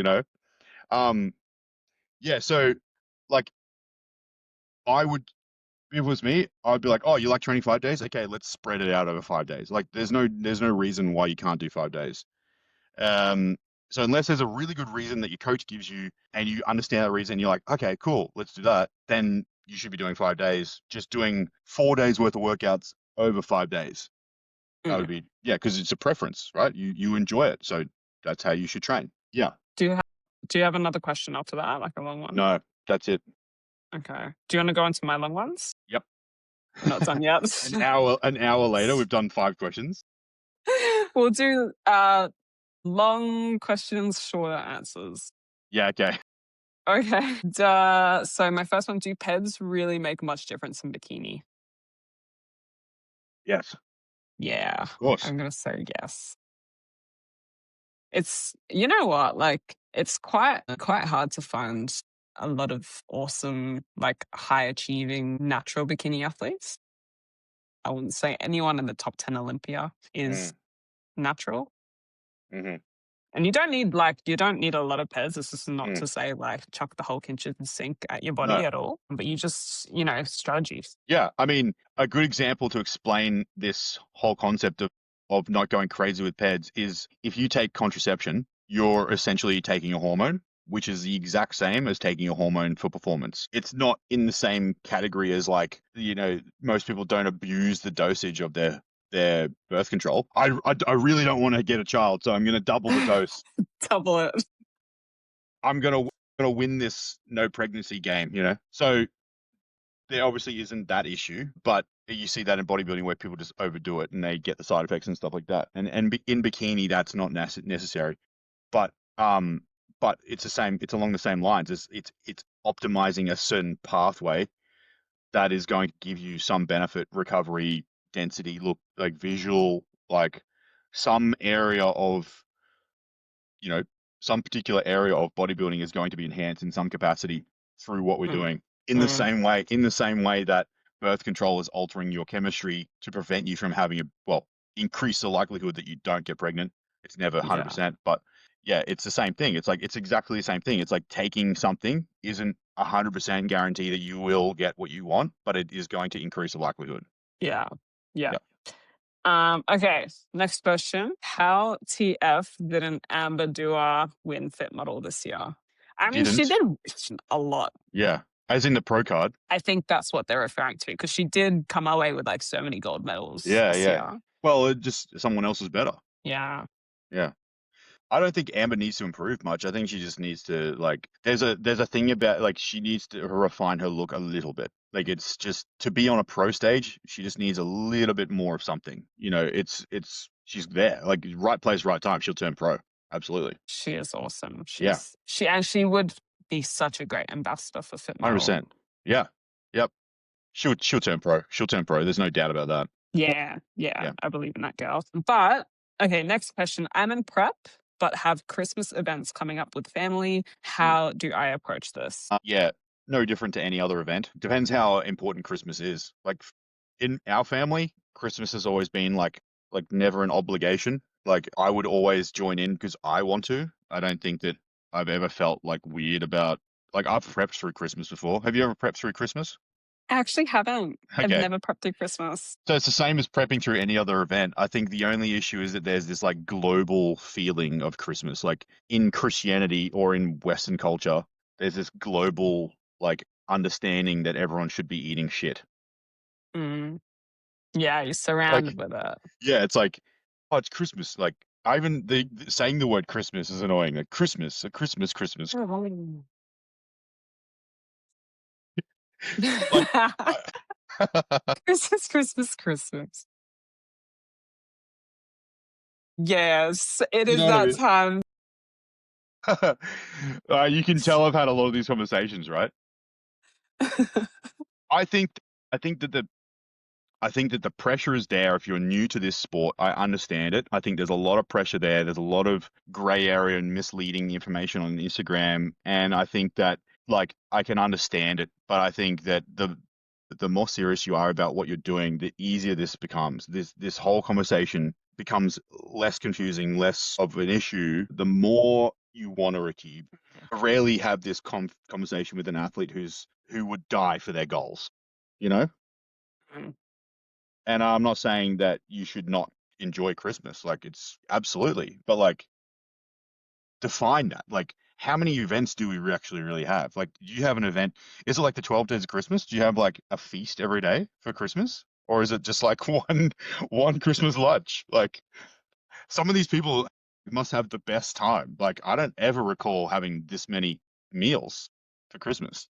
Yeah. So, like, I would. If it was me, I'd be like, "Oh, you like training 5 days? Okay, let's spread it out over 5 days." Like, there's no reason why you can't do 5 days. Um, so unless there's a really good reason that your coach gives you, and you understand that reason, you're like, "Okay, cool, let's do that." Then you should be doing 5 days. Just doing 4 days worth of workouts over 5 days. That would Mm. be because it's a preference, right? You enjoy it, so that's how you should train. Yeah. Do you have Do you have another question after that, like a long one? No, that's it. Okay. Do you want to go into my long ones? Yep. We're not done yet. An hour later, we've done 5 questions. We'll do long questions, shorter answers. Yeah. Okay. Okay. So my first one, do PEDs really make much difference in bikini? Yes. Yeah, Of course. I'm gonna say yes. It's you know what, like it's quite hard to find a lot of awesome, like high achieving natural bikini athletes. I wouldn't say anyone in the top 10 Olympia is Mm, natural. hmm And you don't need a lot of pairs. This is not mm. to say like chuck the whole kitchen sink at your body No. at all, but you just, strategies. Yeah, I mean, a good example to explain this whole concept of not going crazy with PEDs is if you take contraception, you're essentially taking a hormone, which is the exact same as taking a hormone for performance. It's not in the same category as like, most people don't abuse the dosage of their birth control. I really don't want to get a child, so I'm going to double the dose. Double it. I'm gonna win this no pregnancy game. So there obviously isn't that issue, but you see that in bodybuilding where people just overdo it and they get the side effects and stuff like that. And in bikini, that's not necessary. But but it's the same. It's along the same lines. It's optimizing a certain pathway that is going to give you some benefit, recovery, density, look like visual, like some area of, you know, some particular area of bodybuilding is going to be enhanced in some capacity through what we're Mm, doing. mm, In the same way that birth control is altering your chemistry to prevent you from having increase the likelihood that you don't get pregnant. It's never yeah. 100%, but yeah, it's the same thing. It's like, it's exactly the same thing. It's like taking something isn't 100% guarantee that you will get what you want, but it is going to increase the likelihood. Yeah. Yeah. Yeah. Okay, next question. How TF didn't Amber Dua win Fit Model this year? I mean, she Didn't. did a lot. Yeah. As in the pro card. I think that's what they're referring to because she did come away with like so many gold medals Yeah. this Yeah. year. Well, it just someone else is better. Yeah. Yeah. I don't think Amber needs to improve much. I think she just needs to like there's a thing about like she needs to refine her look a little bit. Like it's just to be on a pro stage, she just needs a little bit more of something. You know, it's she's there. Like right place, right time, she'll turn pro. Absolutely. She is awesome. Yeah. She would be such a great ambassador for Fit Model. 100%. Yeah. Yep. She'll turn pro. She'll turn pro. There's no doubt about that. Yeah, Yeah. I believe in that girl. But okay, next question. I'm in prep, but have Christmas events coming up with family. Mm. How do I approach this? Yeah. No different to any other event. Depends how important Christmas is. Like in our family, Christmas has always been like never an obligation. Like I would always join in because I want to. I don't think that I've ever felt like weird about like I've prepped through Christmas before. Have you ever prepped through Christmas? I actually haven't. I've Okay. never prepped through Christmas. So it's the same as prepping through any other event. I think the only issue is that there's this like global feeling of Christmas. Like in Christianity or in Western culture, there's this global like understanding that everyone should be eating shit. Mm. Yeah, you're Like, surrounded with it. yeah, it's like, oh, it's Christmas. Like, I even saying the word Christmas is annoying. Like Christmas, a Christmas, Christmas. Like, Christmas, Christmas, Christmas. Yes, it you is know what I that mean? time. You can tell I've had a lot of these conversations, right? I think, I think that the I think that the pressure is there. If you're new to this sport, I understand it. I think there's a lot of pressure there. There's a lot of gray area and misleading information on Instagram. And I think that like I can understand it, but I think that the more serious you are about what you're doing, the easier this becomes. This whole conversation becomes less confusing, less of an issue, the more you want to achieve. I rarely have this conversation with an athlete who would die for their goals, you know? Mm. And I'm not saying that you should not enjoy Christmas. Like it's absolutely, but like define that. Like how many events do we actually really have? Like, do you have an event? Is it like the 12 days of Christmas? Do you have like a feast every day for Christmas? Or is it just like one Christmas lunch? Like some of these people must have the best time. Like I don't ever recall having this many meals for Christmas.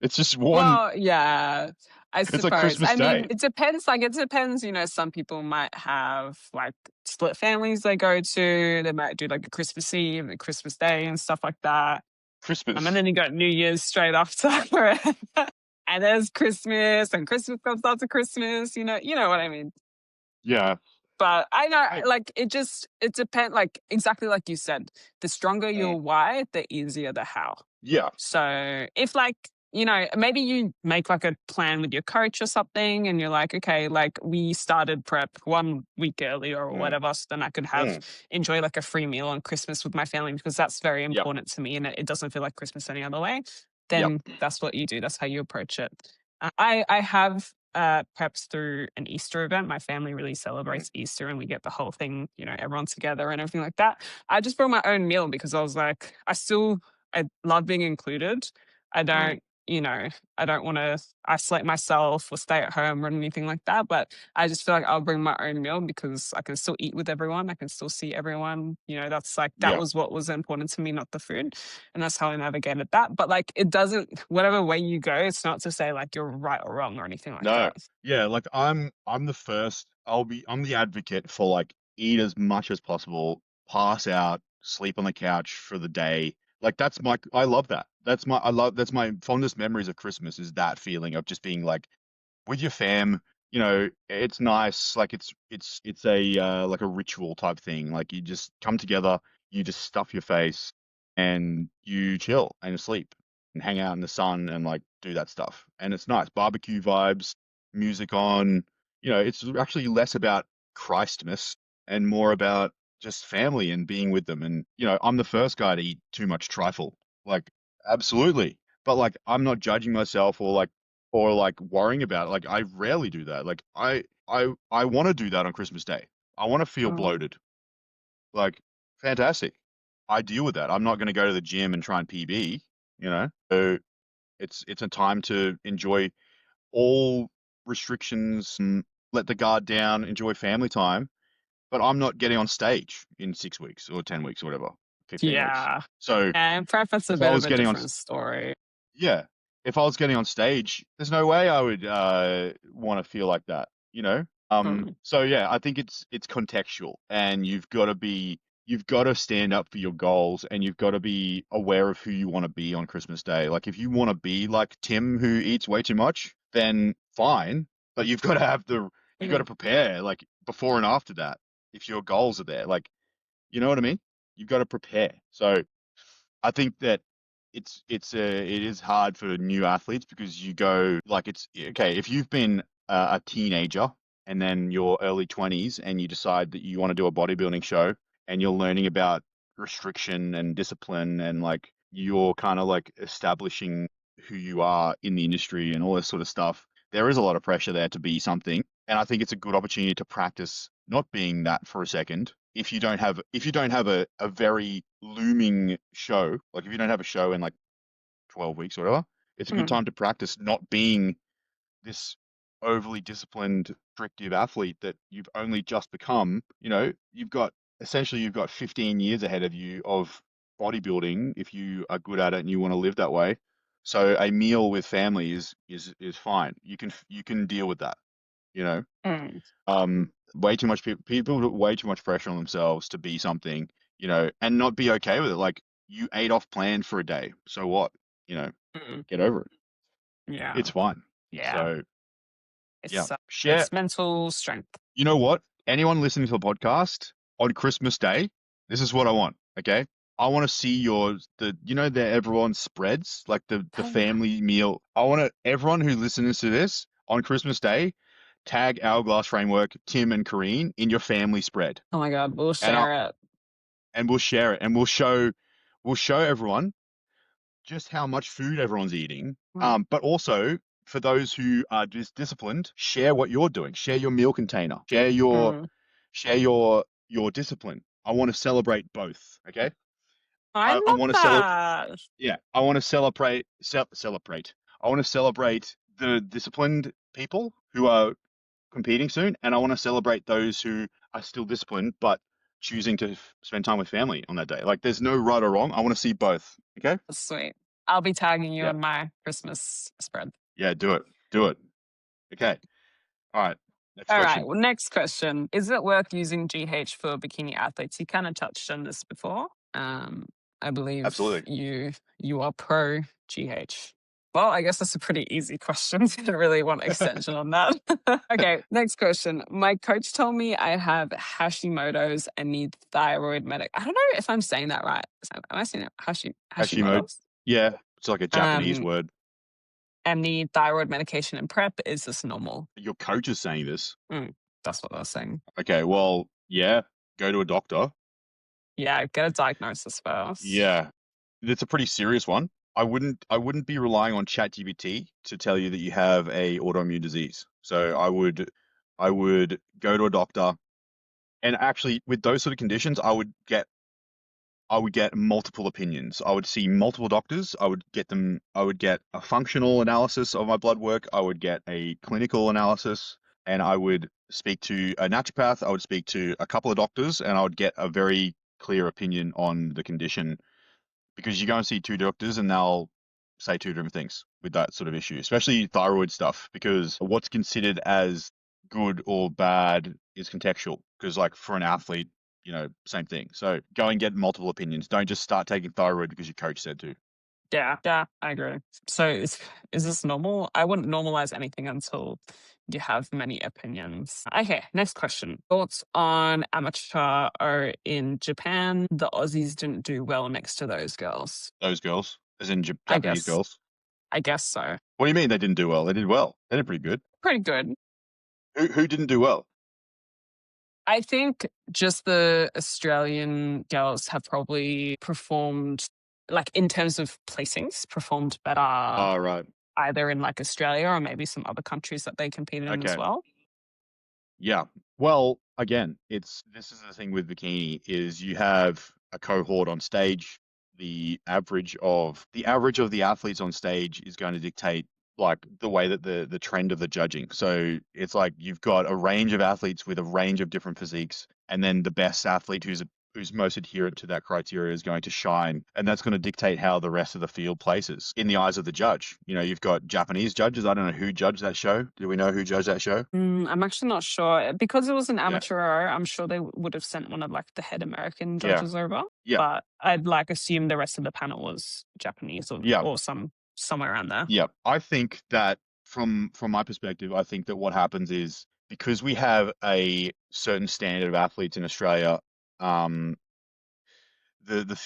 It's just one, Well, yeah, I it's like suppose. Christmas I mean, Day. it depends. Like, it depends. Some people might have like split families they go to. They might do like a Christmas Eve and Christmas Day and stuff like that. And Christmas. then you got New Year's straight after. And there's Christmas, and Christmas comes after Christmas. You know what I mean. Yeah. But I know, I, like, it depends. Like exactly like you said, the stronger mm, your why, the easier the how. yeah. So if like, maybe you make like a plan with your coach or something and you're like, okay, like we started prep 1 week earlier or Mm, whatever, so then I could mm. enjoy like a free meal on Christmas with my family because that's very Yep. important to me and it doesn't feel like Christmas any other way. Yep. Then that's what you do. That's how you approach it. I have preps through an Easter event. My family really Mm, celebrates Easter and we get the whole thing, everyone together and everything like that. I just brought my own meal because I was like, I love being included. I mm. don't, I don't want to isolate myself or stay at home or anything like that. But I just feel like I'll bring my own meal because I can still eat with everyone. I can still see everyone. That Yeah. was what was important to me, not the food. And that's how I navigated that. But like, it doesn't, whatever way you go, it's not to say like you're right or wrong or anything like No. that. Yeah, like I'm the first. I'm the advocate for like eat as much as possible, pass out, sleep on the couch for the day. Like I love that. That's my fondest memories of Christmas is that feeling of just being like with your fam. you know, it's nice. Like it's a like a ritual type thing. Like you just come together, you just stuff your face, and you chill and sleep and hang out in the sun and like do that stuff. And it's nice. Barbecue vibes, music on. You know, it's actually less about Christmas and more about just family and being with them. And you know, I'm the first guy to eat too much trifle. Like, absolutely. But like, I'm not judging myself or like worrying about it. Like I rarely do that. Like I want to do that on Christmas Day. I want to feel Mm. bloated. Like fantastic. I deal with that. I'm not going to go to the gym and try and PB, you know. So it's a time to enjoy all restrictions and let the guard down, enjoy family time. But I'm not getting on stage in 6 weeks or 10 weeks or whatever, 15 weeks. Yeah. So And prep, it's a if I bit of was a getting on different story. yeah, if I was getting on stage, there's no way I would want to feel like that, you know? Mm. So yeah, I think it's contextual and you've got to stand up for your goals and you've got to be aware of who you want to be on Christmas Day. Like if you want to be like Tim who eats way too much, then fine, but you've got to Mm. prepare like before and after that if your goals are there. Like, you know what I mean? You've got to prepare. So I think that it is hard for new athletes because you go like it's okay if you've been a teenager and then your early 20s and you decide that you want to do a bodybuilding show and you're learning about restriction and discipline and like you're kind of like establishing who you are in the industry and all this sort of stuff. There is a lot of pressure there to be something, and I think it's a good opportunity to practice not being that for a second. If you don't have a very looming show, like if you don't have a show in like 12 weeks or whatever, it's a good Mm. time to practice not being this overly disciplined, restrictive athlete that you've only just become. You know, you've got 15 years ahead of you of bodybuilding if you are good at it and you want to live that way. So a meal with family is fine. You can deal with that, you know. Mm. Way too much people put way too much pressure on themselves to be something, you know, and not be okay with it. Like you ate off plan for a day, so what? You know, Mm. get over it. Yeah. It's fine. Yeah. So yeah, It's share. it's mental strength. You know what? Anyone listening to the podcast on Christmas Day, this is what I want. Okay, I want to see the you know that everyone spreads like the Oh yeah. family meal. I want everyone who listens to this on Christmas Day tag Hourglass Framework, Tim and Kareen in your family spread. Oh my God, we'll And I, share it. and we'll share it and we'll show everyone just how much food everyone's eating. Mm. But also for those who are disciplined, share what you're doing. Share your meal container. Mm. Share your discipline. I want to celebrate both. Okay. I I love want to that. yeah. I want to celebrate. I want to celebrate the disciplined people who are competing soon, and I want to celebrate those who are still disciplined but choosing to spend time with family on that day. Like, there's no right or wrong. I want to see both. Okay? That's sweet. I'll be tagging you Yeah, in my Christmas spread. yeah, do it. Okay. All right. Next All right. question. Well, next question. Is it worth using GH for bikini athletes? You kind of touched on this before. I believe Absolutely. you are pro GH. Well, I guess that's a pretty easy question. Didn't really want extension on that. Okay, next question. My coach told me I have Hashimoto's and need thyroid medic. I don't know if I'm saying that right. Am I saying it? Hashimoto. Hashimoto's? Yeah, it's like a Japanese Um, word. and need thyroid medication and prep. Is this normal? Your coach is saying this. Mm, that's what I was saying. Okay, well, yeah, go to a doctor. Yeah, get a diagnosis first. Yeah, it's a pretty serious one. I wouldn't be relying on ChatGPT to tell you that you have a autoimmune disease. So I would go to a doctor. And actually, with those sort of conditions, I would get multiple opinions. I would see multiple doctors. I would get a functional analysis of my blood work. I would get a clinical analysis, and I would speak to a naturopath. I would speak to a couple of doctors, and I would get a very clear opinion on the condition because you go and see two doctors and they'll say two different things with that sort of issue, especially thyroid stuff, because what's considered as good or bad is contextual. Because, like, for an athlete, you know, same thing. So go and get multiple opinions. Don't just start taking thyroid because your coach said to. Yeah, I agree. So is this normal? I wouldn't normalize anything until you have many opinions. Okay, next question. Thoughts on amateur or in Japan? The Aussies didn't do well next to those girls. Those girls, as in I Japanese guess. girls. I guess so. What do you mean they didn't do well? They did well. They did pretty good. Pretty good. Who didn't do well? I think just the Australian girls have probably performed, like in terms of placings, performed better Oh, right. either in like Australia or maybe some other countries that they compete in as Okay. well. Yeah. Well, again, this is the thing with bikini is you have a cohort on stage. The average of the athletes on stage is going to dictate like the way that the trend of the judging. So it's like you've got a range of athletes with a range of different physiques, and then the best athlete who's most adherent to that criteria is going to shine, and that's going to dictate how the rest of the field places in the eyes of the judge. You've got Japanese judges. I don't know who judged that show. Do we know who judged that show? I'm actually not sure. Because it was an Yeah. amateur, I'm sure they would have sent one of like the head American Yeah. judges over. Yeah. But I'd like assume the rest of the panel was Japanese Yeah. or somewhere around there. Yeah. I think that from my perspective, I think that what happens is because we have a certain standard of athletes in Australia, um, the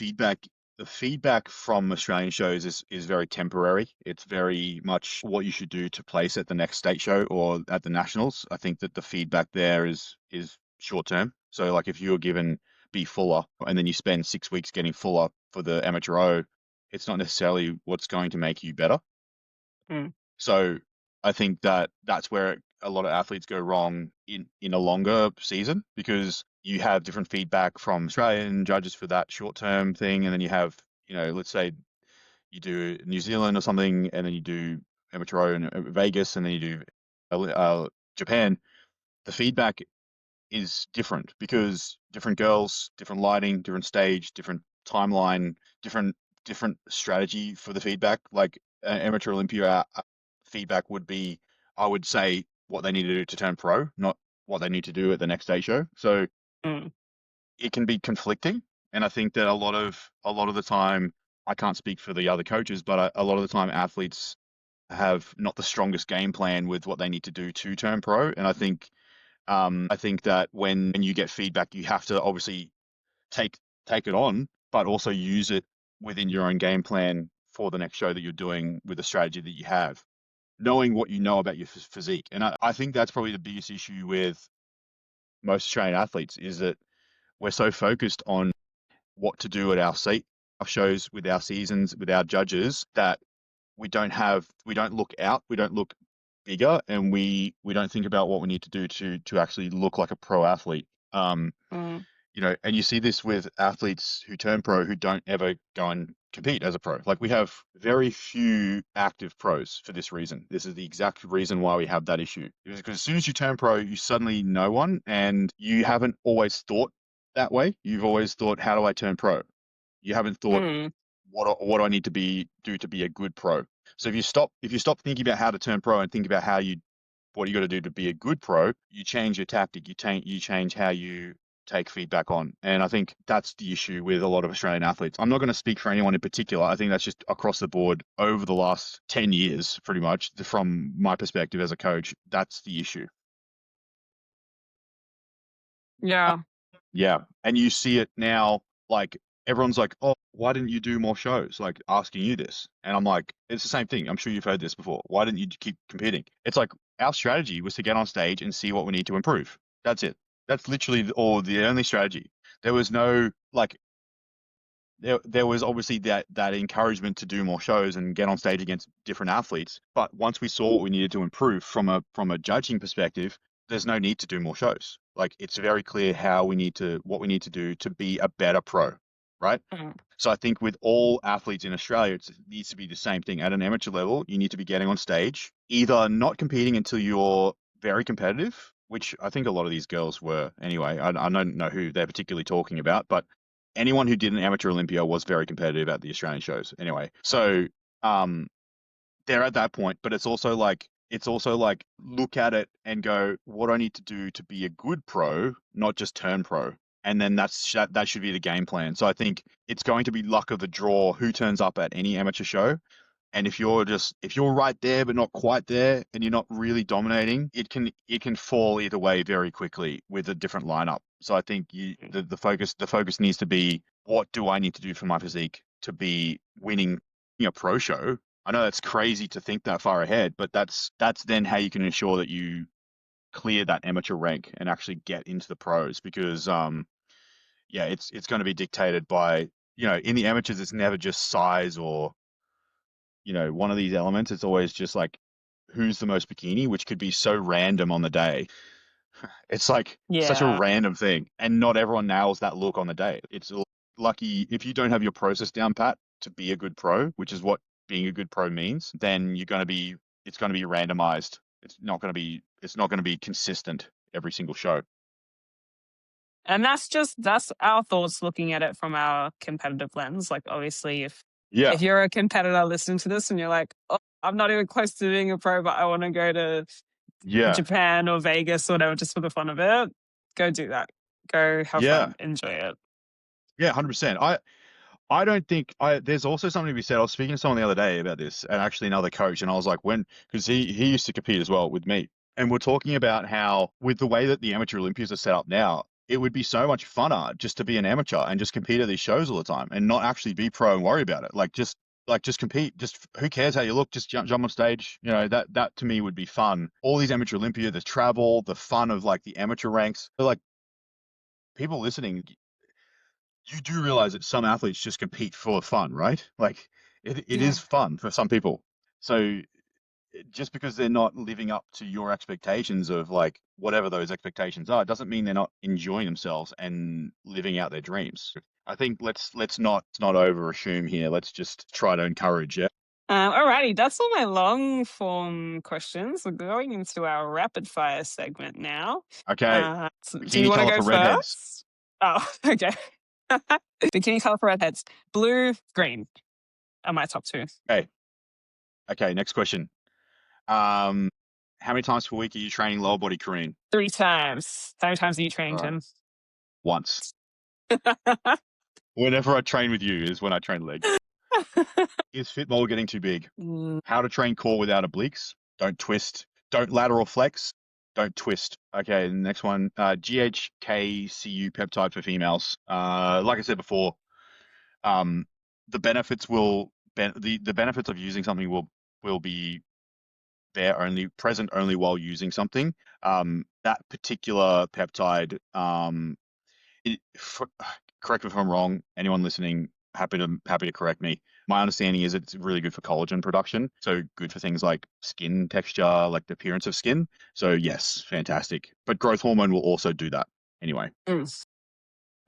feedback from Australian shows is very temporary. It's very much what you should do to place at the next state show or at the nationals. I think that the feedback there is short term. So like if you're given be fuller and then you spend 6 weeks getting fuller for the amateur O, it's not necessarily what's going to make you better. Mm. So I think that that's where a lot of athletes go wrong in a longer season because you have different feedback from Australian judges for that short term thing, and then you have, let's say you do New Zealand or something, and then you do amateur in Vegas, and then you do Japan. The feedback is different because different girls, different lighting, different stage, different timeline, different strategy for the feedback. Like amateur Olympia feedback would be, I would say, what they need to do to turn pro, not what they need to do at the next day show. So Mm. it can be conflicting, and I think that a lot of the time, I can't speak for the other coaches, but a lot of the time athletes have not the strongest game plan with what they need to do to turn pro, and I think that when you get feedback, you have to obviously take take it on, but also use it within your own game plan for the next show that you're doing with the strategy that you have, knowing what you know about your physique. And I think that's probably the biggest issue with most Australian athletes is that we're so focused on what to do at our shows with our seasons, with our judges, that we don't look out, we don't look bigger, and we don't think about what we need to do to actually look like a pro athlete. Mm. And you see this with athletes who turn pro who don't ever go and compete as a pro. Like we have very few active pros for this reason. This is the exact reason why we have that issue. Because as soon as you turn pro, you suddenly know one, and you haven't always thought that way. You've always thought, how do I turn pro? You haven't thought, Mm. what do I need to do to be a good pro? So if you stop thinking about how to turn pro and think about what you got to do to be a good pro, you change your tactic, you change how you take feedback on. And I think that's the issue with a lot of Australian athletes. I'm not going to speak for anyone in particular. I think that's just across the board over the last 10 years, pretty much, from my perspective as a coach, that's the issue. Yeah. Yeah. And you see it now, like everyone's like, oh, why didn't you do more shows? Like asking you this. And I'm like, it's the same thing. I'm sure you've heard this before. Why didn't you keep competing? It's like our strategy was to get on stage and see what we need to improve. That's it. That's literally the only strategy. There was no like there was obviously that encouragement to do more shows and get on stage against different athletes. But once we saw what we needed to improve from a judging perspective, there's no need to do more shows. Like it's very clear what we need to do to be a better pro, right? Mm. So I think with all athletes in Australia, it needs to be the same thing. At an amateur level, you need to be getting on stage, either not competing until you're very competitive, which I think a lot of these girls were anyway. I don't know who they're particularly talking about, but anyone who did an amateur Olympia was very competitive at the Australian shows anyway. So they're at that point, but it's also like look at it and go, what do I need to do to be a good pro, not just turn pro. and then that should be the game plan. So I think it's going to be luck of the draw who turns up at any amateur show. And if you're right there but not quite there, and you're not really dominating, it can fall either way very quickly with a different lineup. So I think the focus needs to be, what do I need to do for my physique to be winning, pro show. I know that's crazy to think that far ahead, but that's then how you can ensure that you clear that amateur rank and actually get into the pros, because yeah, it's going to be dictated by, in the amateurs, it's never just size or, one of these elements. It's always just like who's the most bikini, which could be so random on the day. It's like such a Yeah. random thing, and not everyone nails that look on the day. It's lucky if you don't have your process down pat to be a good pro, which is what being a good pro means. Then it's going to be randomized. It's not going to be consistent every single show. And that's our thoughts looking at it from our competitive lens. Like, obviously, if Yeah, you're a competitor listening to this and you're like, oh, I'm not even close to being a pro, but I want to go to yeah, Japan or Vegas or whatever just for the fun of it, go do that. Go have yeah, fun, enjoy it. yeah, 100%. I don't think there's also something to be said. I was speaking to someone the other day about this, and actually another coach, and I was like, because he used to compete as well with me, and we're talking about how, with the way that the amateur Olympias are set up now, it would be so much funner just to be an amateur and just compete at these shows all the time and not actually be pro and worry about it. Just compete. Just who cares how you look? Just jump on stage. That to me would be fun. All these amateur Olympia, the travel, the fun of like the amateur ranks. So, like, people listening, you do realize that some athletes just compete for fun, right? Like, it Yeah. is fun for some people. So just because they're not living up to your expectations of like whatever those expectations are, doesn't mean they're not enjoying themselves and living out their dreams. I think let's not over assume here. Let's just try to encourage. Yeah. Alrighty, that's all my long form questions. We're going into our rapid fire segment now. Okay. Do you Bikini want to color go for redheads. first? Oh, okay. Bikini color for redheads: blue, green are my top two. Okay. Okay. Next question. How many times per week are you training lower body, Kareen? 3 times. How many times are you training, All right. Tim? Once. Whenever I train with you is when I train legs. Is fit model getting too big? How to train core without obliques? Don't twist. Don't lateral flex. Don't twist. Okay, the next one. GHKCU peptide for females. Like I said before, the benefits the benefits of using something will be present only while using something. That particular peptide, correct me if I'm wrong. Anyone listening, happy to correct me. My understanding is it's really good for collagen production, so good for things like skin texture, like the appearance of skin. So yes, fantastic. But growth hormone will also do that anyway. And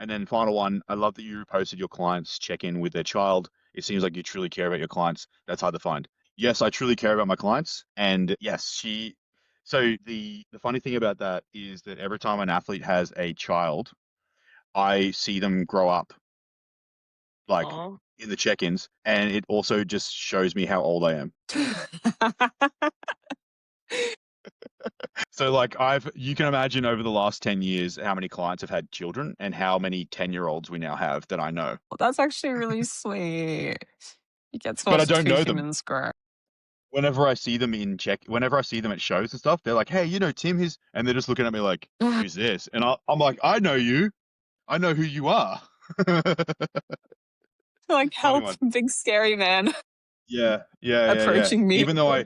then final one, I love that you posted your clients check in with their child. It seems like you truly care about your clients. That's hard to find. Yes, I truly care about my clients, and yes, she. So the funny thing about that is that every time an athlete has a child, I see them grow up, like Aw. in the check-ins, and it also just shows me how old I am. So like you can imagine over the last 10 years how many clients have had children and how many 10-year-olds we now have that I know. Well, that's actually really sweet. You get to But I watch don't 2 know them. humans grow. Whenever I see them at shows and stuff, they're like, "Hey, Tim, and they're just looking at me like, who's this?" And I'm like, "I know you. I know who you are." Like, Funny help, one. big scary man Yeah, yeah, yeah, yeah. approaching me. Even though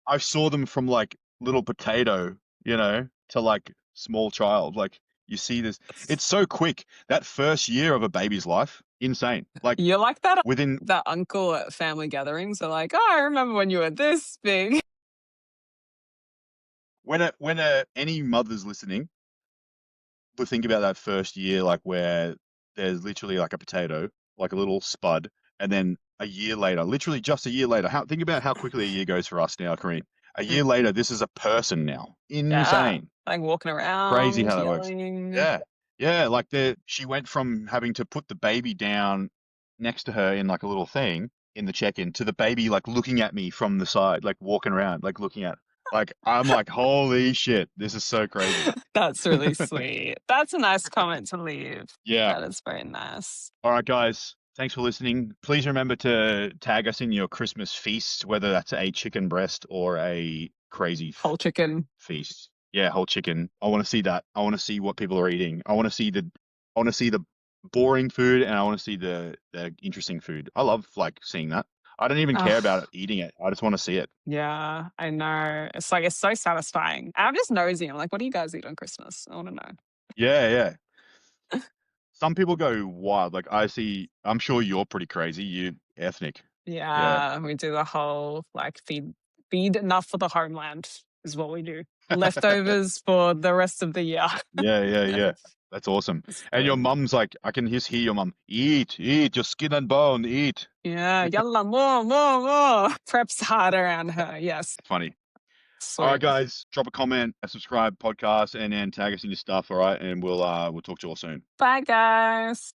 I saw them from like little potato, to like small child. Like, you see this, it's so quick. That first year of a baby's life, insane. Like, You're like within that uncle at family gatherings are like, oh, I remember when you were this big. when any mother's listening, but think about that first year, like where there's literally like a potato, like a little spud, and then a year later, literally just a year later, think about how quickly a year goes for us now, Kareem. A year later, this is a person now. Yeah. Insane. Like walking Crazy around, how that works. yelling. Yeah. Yeah. Like she went from having to put the baby down next to her in like a little thing in the check-in to the baby like looking at me from the side, like walking around, like looking at. Like, I'm like, holy shit, this is so crazy. That's really sweet. That's a nice comment to leave. Yeah. That is very nice. All right, guys. Thanks for listening. Please remember to tag us in your Christmas feast, whether that's a chicken breast or a crazy Whole chicken. feast. Yeah, whole chicken. I want to see that. I want to see what people are eating. I want to see the boring food, and I want to see the interesting food. I love like seeing that. I don't even care about Oh, eating it. I just want to see it. yeah, I know. It's like, it's so satisfying. And I'm just nosy. I'm like, what do you guys eat on Christmas? I want to know. Yeah, yeah. Some people go wild. Like I'm sure you're pretty crazy. You ethnic. Yeah. Yeah, we do the whole like feed enough for the homeland is what we do. Leftovers for the rest of the year. Yeah, yeah, yeah. That's awesome. It's And your good. mum's like, I can just hear your mum, eat, your skin and bone, eat. Yeah, yalla, more. Prep's hard around her. Yes. Funny. All right, Sweet. guys, drop a comment, a subscribe podcast, and then tag us in your stuff. All right, and we'll talk to you all soon. Bye, guys.